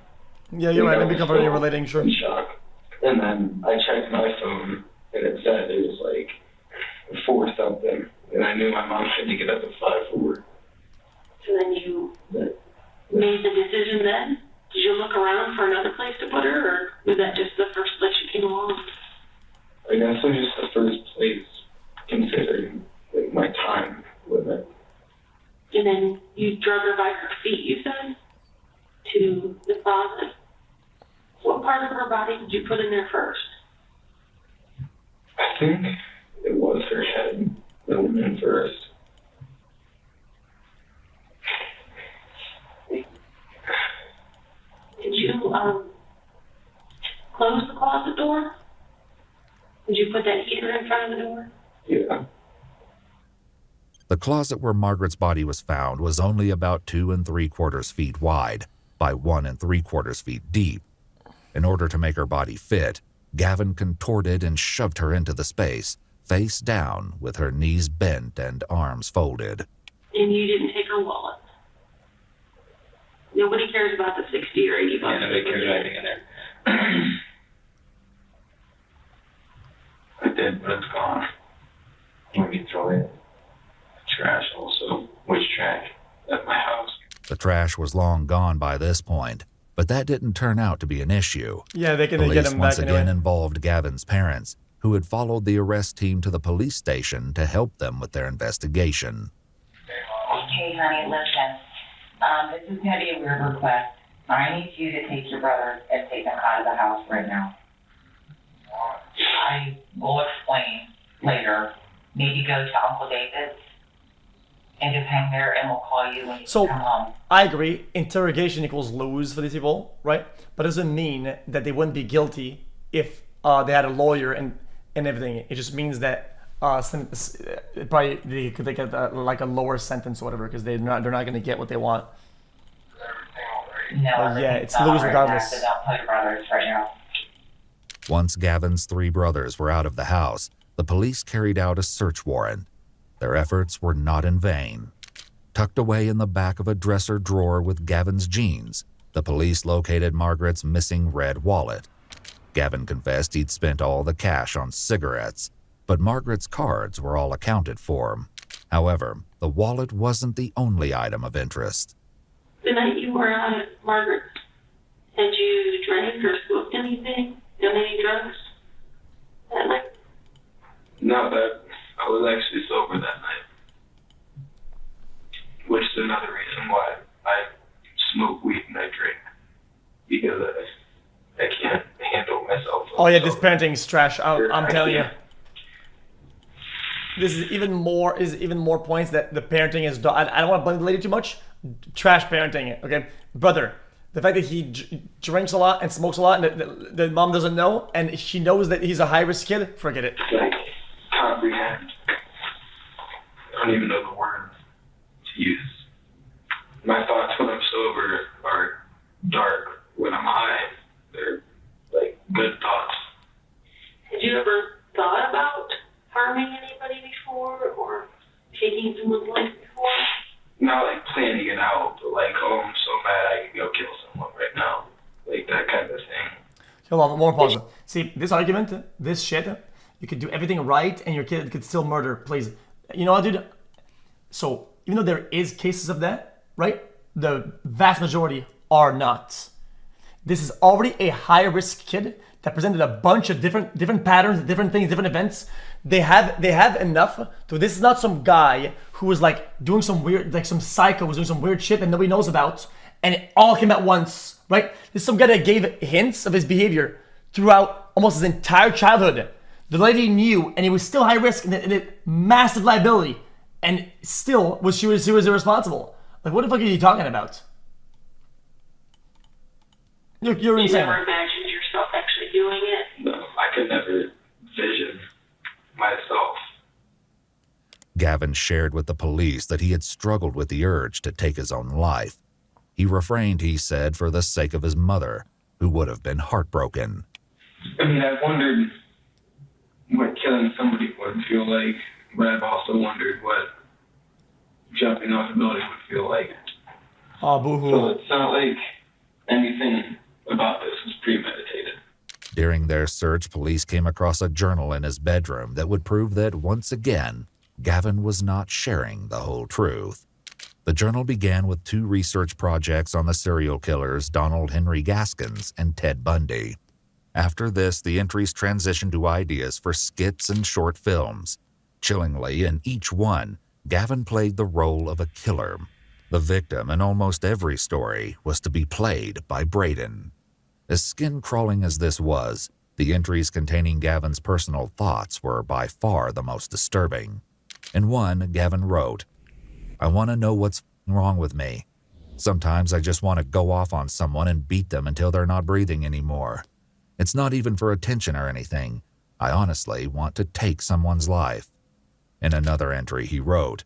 Yeah, you're right. Maybe completely relating, sure. In shock. And then I checked my phone and it said it was like 4 something, and I knew my mom had to get up at 5:04. So then you made the decision then? Did you look around for another place to put her, or was that just the first place you came along? I guess it was just the first place, considering like, my time limit. And then you drug her by her feet, you said, to the closet. What part of her body did you put in there first? I think it was her head that went in first. Did you close the closet door? Did you put that heater in front of the door? Yeah. The closet where Margaret's body was found was only about 2 3/4 feet wide by 1 3/4 feet deep. In order to make her body fit, Gavon contorted and shoved her into the space, face down with her knees bent and arms folded. And you didn't take her wallet? Nobody cares about the 60 or 80 bucks. Yeah, nobody cares about anything in there. I did, but it's gone. Maybe throw it in. Trash also. Which trash? At my house. The trash was long gone by this point, but that didn't turn out to be an issue. Yeah, they can Police get him once back again anyway. involved Gavon's parents, who had followed the arrest team to the police station to help them with their investigation. Okay, honey, listen. This is going to be a weird request. I need you to take your brother and take them out of the house right now. I will explain later. Maybe go to Uncle David's and just hang there, and we'll call you when you So, come home. I agree. Interrogation equals lose for these people, right? But it doesn't mean that they wouldn't be guilty if they had a lawyer and everything. It just means that probably they could get like a lower sentence or whatever because they're not going to get what they want. No, yeah, it's not lose right regardless. now, so don't tell your brothers right now. Once Gavon's 3 brothers were out of the house, the police carried out a search warrant. Their efforts were not in vain. Tucked away in the back of a dresser drawer with Gavon's jeans, the police located Margaret's missing red wallet. Gavon confessed he'd spent all the cash on cigarettes, but Margaret's cards were all accounted for. However, the wallet wasn't the only item of interest. The night you were out at Margaret's, had you drank or smoked anything? Done any drugs that night? No, that I was actually sober that night. Which is another reason why I smoke weed and I drink. Because I can't handle myself. Oh yeah, this parenting is trash. I'm telling you. This is even more points that the parenting is. I don't want to blame the lady too much. Trash parenting. Okay, brother. The fact that he drinks a lot and smokes a lot, and the mom doesn't know, and she knows that he's a high risk kid. Forget it. Like comprehend. I don't even know the word to use. My thoughts when I'm sober are dark. When I'm high, they're like good thoughts. Had you ever thought about harming anybody before or taking someone's life before? Not like planning it out, but like, oh, I'm so mad I could go kill someone right now. Like that kind of thing. Hold on, more pause. See, this argument, this shit, you could do everything right and your kid could still murder, please. You know what, dude? So, even though there is cases of that, right? The vast majority are not. This is already a high-risk kid that presented a bunch of different patterns, different things, different events. They have enough. So this is not some guy who was like doing some weird, like some psycho was doing some weird shit that nobody knows about, and it all came at once, right? This is some guy that gave hints of his behavior throughout almost his entire childhood. The lady knew, and he was still high risk and a massive liability, and still she was irresponsible. Like, what the fuck are you talking about? You're You insane. never imagined yourself actually doing it? No, I could never vision myself. Gavon shared with the police that he had struggled with the urge to take his own life. He refrained, he said, for the sake of his mother, who would have been heartbroken. I mean, I wondered what killing somebody would feel like, but I've also wondered what jumping off a building would feel like. Oh, boo-hoo. So it's not like anything about this was premeditated. During their search, police came across a journal in his bedroom that would prove that, once again, Gavon was not sharing the whole truth. The journal began with 2 research projects on the serial killers Donald Henry Gaskins and Ted Bundy. After this, the entries transitioned to ideas for skits and short films. Chillingly, in each one, Gavon played the role of a killer. The victim in almost every story was to be played by Braden. As skin-crawling as this was, the entries containing Gavon's personal thoughts were by far the most disturbing. In one, Gavon wrote, "I want to know what's wrong with me. Sometimes I just want to go off on someone and beat them until they're not breathing anymore. It's not even for attention or anything. I honestly want to take someone's life." In another entry, he wrote,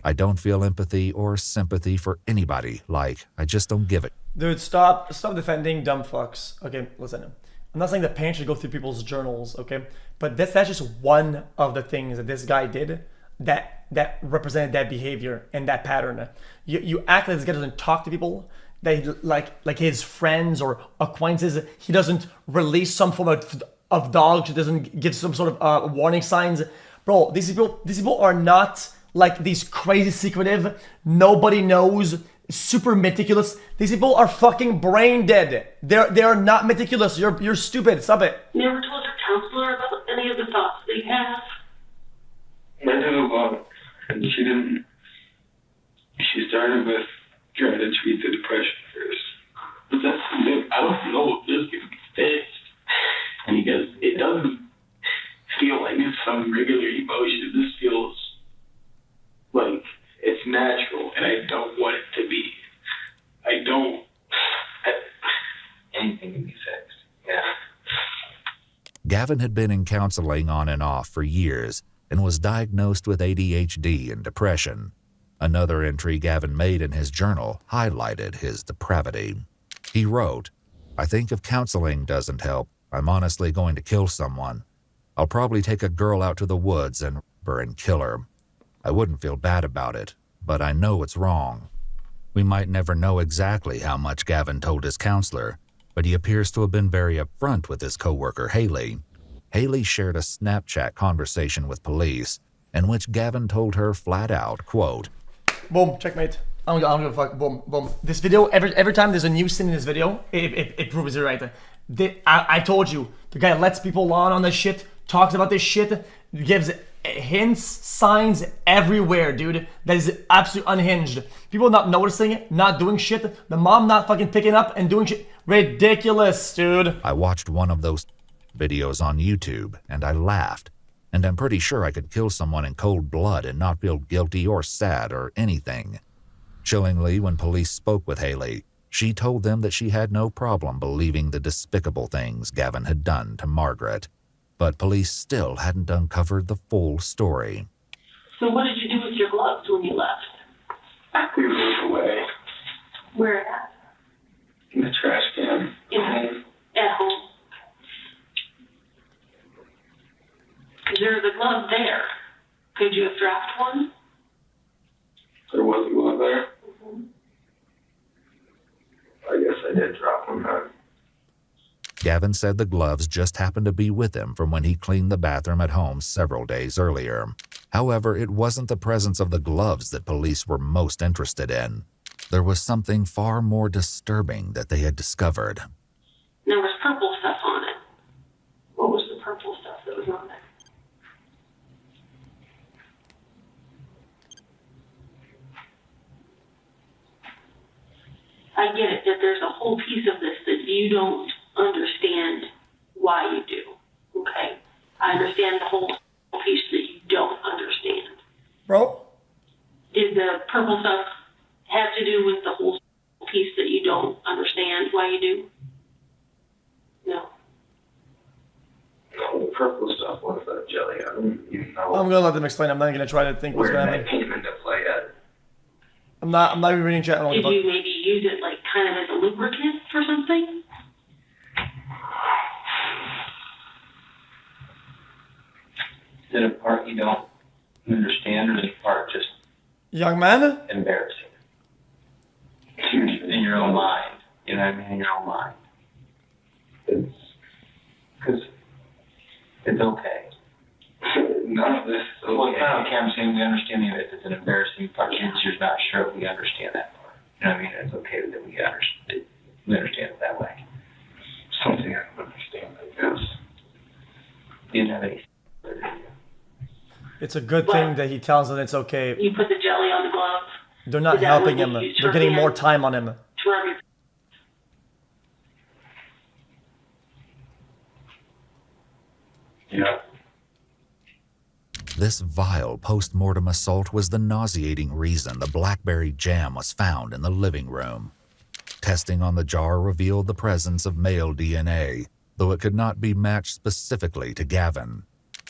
"I don't feel empathy or sympathy for anybody. Like, I just don't give it." Dude, stop defending dumb fucks. Okay, listen. I'm not saying that pain should go through people's journals, okay? But that's just one of the things that this guy did that represented that behavior and that pattern. You act like this guy doesn't talk to people, that he, like his friends or acquaintances, he doesn't release some form of dogs, he doesn't give some sort of warning signs. Bro, these people are not like these crazy secretive, nobody knows, super meticulous. These people are fucking brain dead. They're not meticulous. You're stupid. Stop it. Never told your counselor about any of the thoughts that you have? I did a lot, and she didn't. She started with trying to treat the depression first. But that's the thing. I don't know if this can be fixed. And he goes, it doesn't feel like it's some regular emotion. This feels like it's natural, and I don't want it to be. Anything can be fixed. Yeah. Gavon had been in counseling on and off for years and was diagnosed with ADHD and depression. Another entry Gavon made in his journal highlighted his depravity. He wrote, "I think if counseling doesn't help, I'm honestly going to kill someone. I'll probably take a girl out to the woods and rape her and kill her. I wouldn't feel bad about it, but I know it's wrong." We might never know exactly how much Gavon told his counselor, but he appears to have been very upfront with his coworker Haley. Haley shared a Snapchat conversation with police in which Gavon told her flat out, quote, "Boom, checkmate. I don't give a fuck. Boom, boom. This video, every time there's a new scene in this video, it proves it right. I told you, the guy lets people on this shit, talks about this shit, gives hints, signs everywhere, dude. That is absolutely unhinged. People not noticing it, not doing shit. The mom not fucking picking up and doing shit. Ridiculous, dude. I watched one of those videos on YouTube and I laughed. And I'm pretty sure I could kill someone in cold blood and not feel guilty or sad or anything. Chillingly, when police spoke with Haley, she told them that she had no problem believing the despicable things Gavon had done to Margaret. But police still hadn't uncovered the full story. So what did you do with your gloves when you left? I threw those away Where at? in the trash can. At home. Is there the glove there? Could you have dropped one? There wasn't one there. I guess I did drop one back. Gavon said the gloves just happened to be with him from when he cleaned the bathroom at home several days earlier. However, it wasn't the presence of the gloves that police were most interested in. There was something far more disturbing that they had discovered. There was purple stuff on it. What was the purple stuff that was on it? I get it that there's a whole piece of this that you don't understand why you do. Okay? I understand the whole piece that you don't understand. Bro? Did the purple stuff have to do with the whole piece that you don't understand why you do? No. No, the purple stuff was that jelly. I don't even know. I'm gonna let them explain. I'm not gonna try to think what's where gonna that happen. came into play at. I'm not even reading chat. I don't Did give a you fuck. maybe use it like kind of as a lubricant for something? Is it a part you don't understand, or is it a part just Young man? embarrassing? In your own mind. You know what I mean? In your own mind. It's Because it's okay. None of this is okay. Well, it's not okay. I'm saying we understand that it's an embarrassing part. It's just not sure we understand that part. You know what I mean? It's okay that we understand it that way. Something I don't understand, I guess. You didn't have any. It's a good thing that he tells them it's okay. You put the jelly on the glove. They're not Is that helping what him. you used They're for getting more him? time on him. To rub your Yeah. This vile post-mortem assault was the nauseating reason the blackberry jam was found in the living room. Testing on the jar revealed the presence of male DNA, though it could not be matched specifically to Gavon.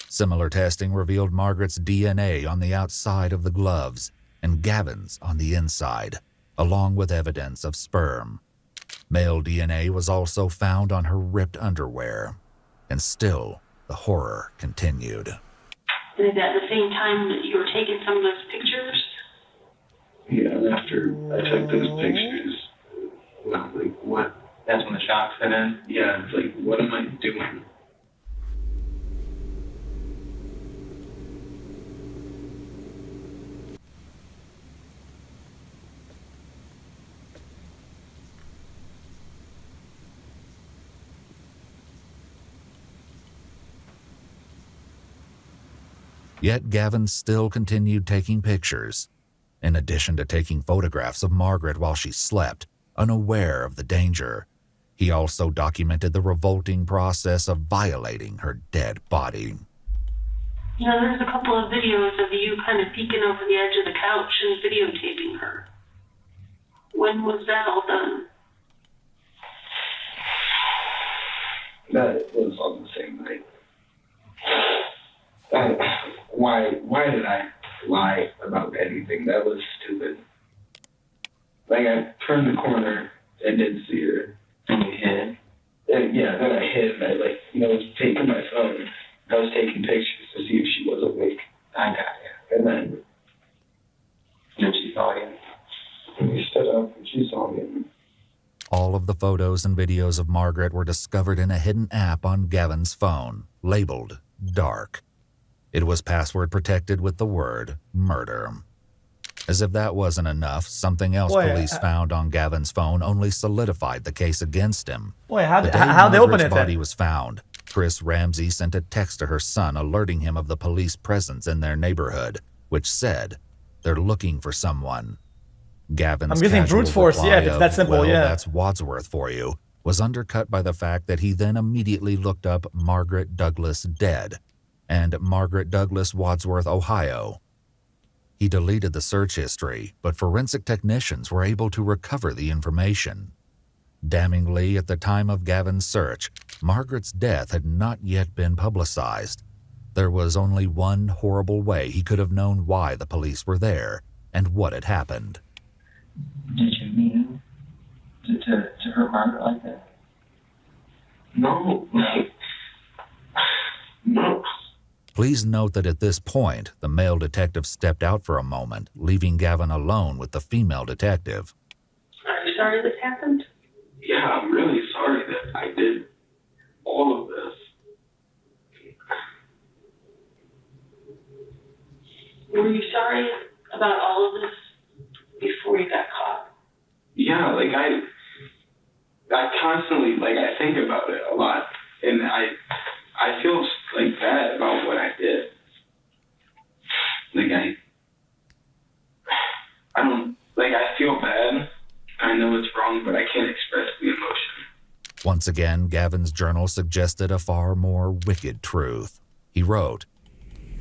Similar testing revealed Margaret's DNA on the outside of the gloves and Gavon's on the inside, along with evidence of sperm. Male DNA was also found on her ripped underwear, and still the horror continued. And is that the same time that you were taking some of those pictures? Yeah, and after I took those pictures, well, like, what? That's when the shock set in? Yeah, it's like, what am I doing? Yet Gavon still continued taking pictures. In addition to taking photographs of Margaret while she slept, unaware of the danger, he also documented the revolting process of violating her dead body. You know, there's a couple of videos of you kind of peeking over the edge of the couch and videotaping her. When was that all done? That was on the same night. Why did I lie about anything? That was stupid. Like, I turned the corner and didn't see her. And you hid? And yeah, then I hid and I, was taking my phone. I was taking pictures to see if she was awake. I got you. And then she saw you. And we stood up and she saw me. All of the photos and videos of Margaret were discovered in a hidden app on Gavon's phone, labeled Dark. It was password protected with the word murder. As if that wasn't enough, something else police found on Gavon's phone only solidified the case against him. How'd The day they open Margaret's it body then? was found, Chris Ramsey sent a text to her son alerting him of the police presence in their neighborhood, which said, "They're looking for someone." Gavin's I'm guessing casual brute force, yeah, if reply it's that of, simple, "Well, yeah." that's Wadsworth for you," was undercut by the fact that he then immediately looked up Margaret Douglas dead and Margaret Douglas, Wadsworth, Ohio. He deleted the search history, but forensic technicians were able to recover the information. Damningly, at the time of Gavon's search, Margaret's death had not yet been publicized. There was only one horrible way he could have known why the police were there and what had happened. Did you mean to hurt Margaret like that? No. No. Please note that at this point, the male detective stepped out for a moment, leaving Gavon alone with the female detective. Are you sorry this happened? Yeah, I'm really sorry that I did all of this. Were you sorry about all of this before you got caught? Yeah, I constantly, I think about it a lot, and I feel, bad about what I did. I feel bad. I know it's wrong, but I can't express the emotion. Once again, Gavon's journal suggested a far more wicked truth. He wrote,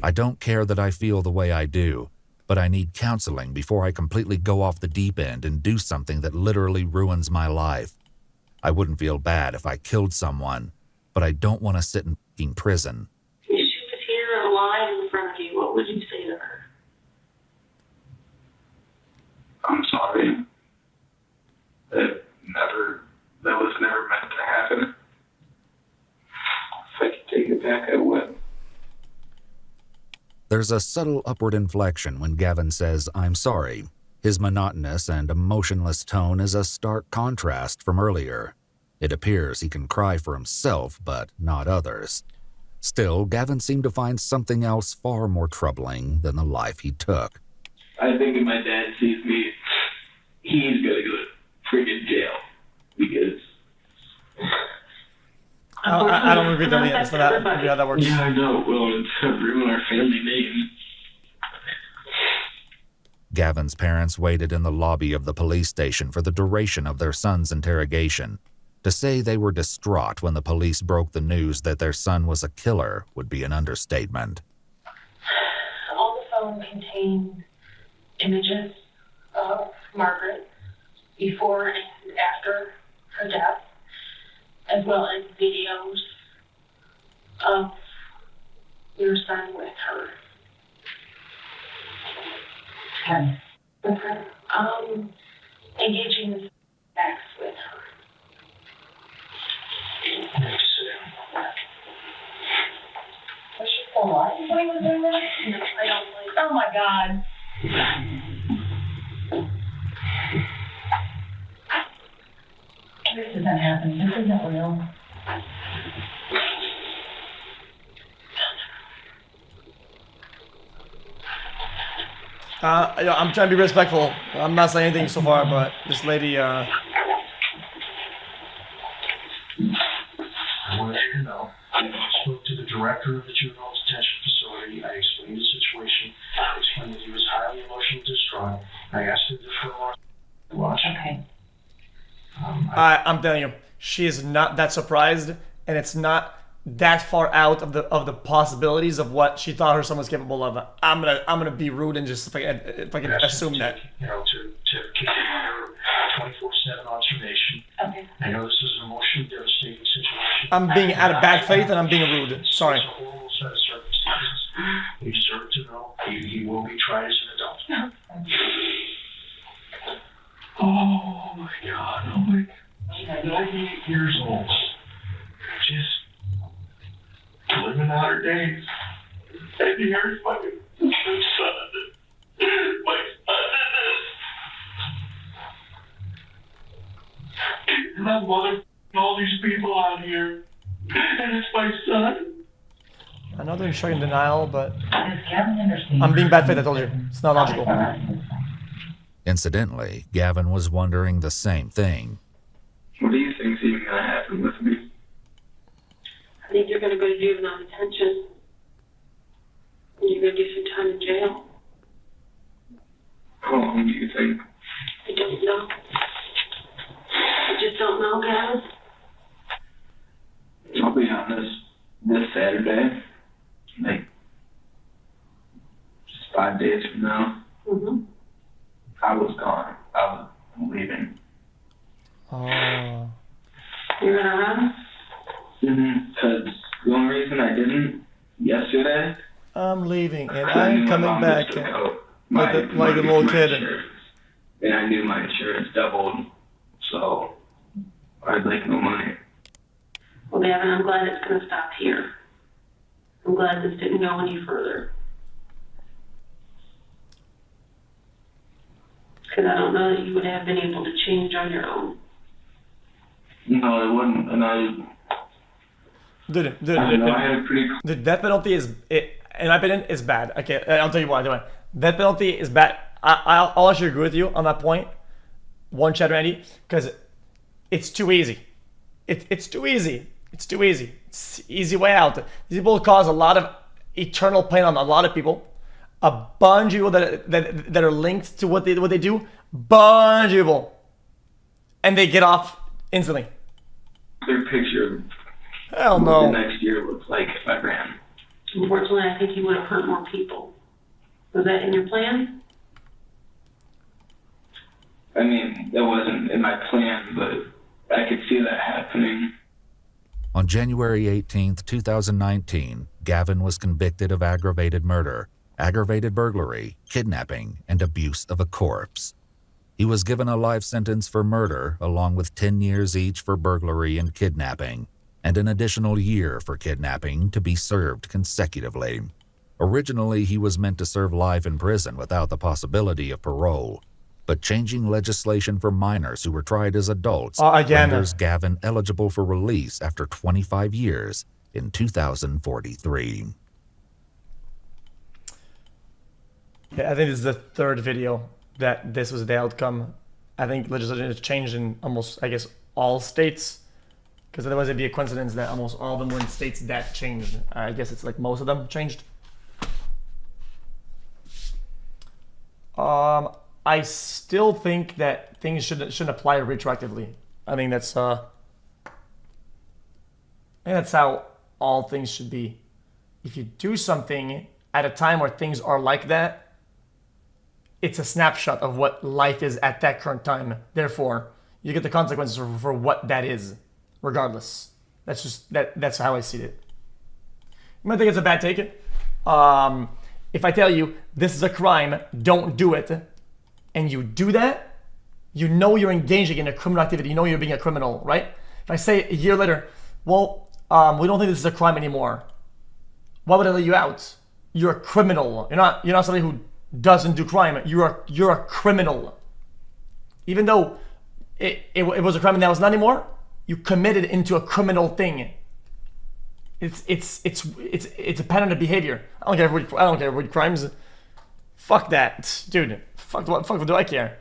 "I don't care that I feel the way I do, but I need counseling before I completely go off the deep end and do something that literally ruins my life. I wouldn't feel bad if I killed someone, but I don't want to sit in fucking prison." If she was here alive in front of you, what would you say to her? I'm sorry. That was never meant to happen. If I could take it back, I would. There's a subtle upward inflection when Gavon says, "I'm sorry." His monotonous and emotionless tone is a stark contrast from earlier. It appears he can cry for himself, but not others. Still, Gavon seemed to find something else far more troubling than the life he took. I think if my dad sees me, he's gonna go to freaking jail because I don't agree with that. That's not how that works. Yeah, I know. Well, it's ruin our family name. Gavon's parents waited in the lobby of the police station for the duration of their son's interrogation. To say they were distraught when the police broke the news that their son was a killer would be an understatement. All the phone contained images of Margaret before and after her death, as well as videos of your son with her. Okay. Okay. Engaging in sex with her. Was she still alive when he was doing that? No, I don't believe. Oh my God. This isn't happening. This isn't real. I'm trying to be respectful. I'm not saying anything so far, but this lady, I want you to know, I spoke to the director of the juvenile detention facility. I explained the situation. I explained that he was highly emotionally distraught. I asked him to watch. Okay. I'm telling you, she is not that surprised, and it's not that far out of the possibilities of what she thought her son was capable of. I'm gonna be rude and just if I can assume that. You know, to keep him under 24/7 observation. Okay. I know this is an emotionally devastating situation. I'm being out of bad faith and I'm being rude. Sorry. It's a horrible set of circumstances. You deserve to know he will be tried as an adult. Oh my God! Oh my! He's 98 years old. Just living out her days. And here's my son. My son is this. And I'm mother all these people out here. And it's my son. I know they're in shock and denial, but I'm I'm being bad faith. I told you, it's not logical. Incidentally, Gavon was wondering the same thing. What do you think's even gonna happen with me? I think you're going to go to juvenile detention. And you're going to do some time in jail. How long do you think? I don't know. I just don't know, guys. I'll be honest. This Saturday, like just 5 days from now, I was gone. I was leaving. Oh. You're going to run? Because the only reason I didn't yesterday, I'm leaving and I knew I'm my coming mom back. just took out Like a my little kid. insurance. And I knew my insurance doubled, so I had like no money. Well, Gavin, I'm glad it's going to stop here. I'm glad this didn't go any further. Because I don't know that you would have been able to change on your own. No, it wouldn't. And Dude, I had a pretty. the death penalty is, in my opinion, is bad. Okay, I'll tell you why. Death penalty is bad. I'll actually agree with you on that point. One Chatter Andy, because it's too easy. It's too easy. It's too easy. It's easy way out. These people cause a lot of eternal pain on a lot of people. A bunch of people that are linked to what they do. Bunch of people, and they get off instantly. Clear picture of Hell what no. the next year looks like if I ran. Unfortunately, I think you would have hurt more people. Was that in your plan? I mean, that wasn't in my plan, but I could see that happening. On January 18th, 2019, Gavon was convicted of aggravated murder, aggravated burglary, kidnapping, and abuse of a corpse. He was given a life sentence for murder, along with 10 years each for burglary and kidnapping, and an additional year for kidnapping to be served consecutively. Originally, he was meant to serve life in prison without the possibility of parole, but changing legislation for minors who were tried as adults again. renders Gavon eligible for release after 25 years in 2043. Yeah, I think this is the third video that this was the outcome. I think legislation has changed in almost, I guess, all states. Because otherwise it'd be a coincidence that almost all of them were in states that changed. I guess it's like most of them changed. I still think that things shouldn't apply retroactively. I think that's how all things should be. If you do something at a time where things are like that, it's a snapshot of what life is at that current time. Therefore, you get the consequences for what that is, regardless. That's how I see it. You might think it's a bad take. If I tell you this is a crime, don't do it, and you do that, you know you're engaging in a criminal activity. You know you're being a criminal, right? If I say a year later, well, we don't think this is a crime anymore, why would I let you out? You're a criminal. You're not somebody who doesn't do crime. You're a criminal. Even though it was a crime and now it's not anymore, you committed into a criminal thing. It's a pattern of behavior. I don't care if everybody crimes. Fuck that, dude. Fuck what do I care?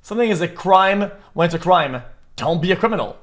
Something is a crime when it's a crime. Don't be a criminal.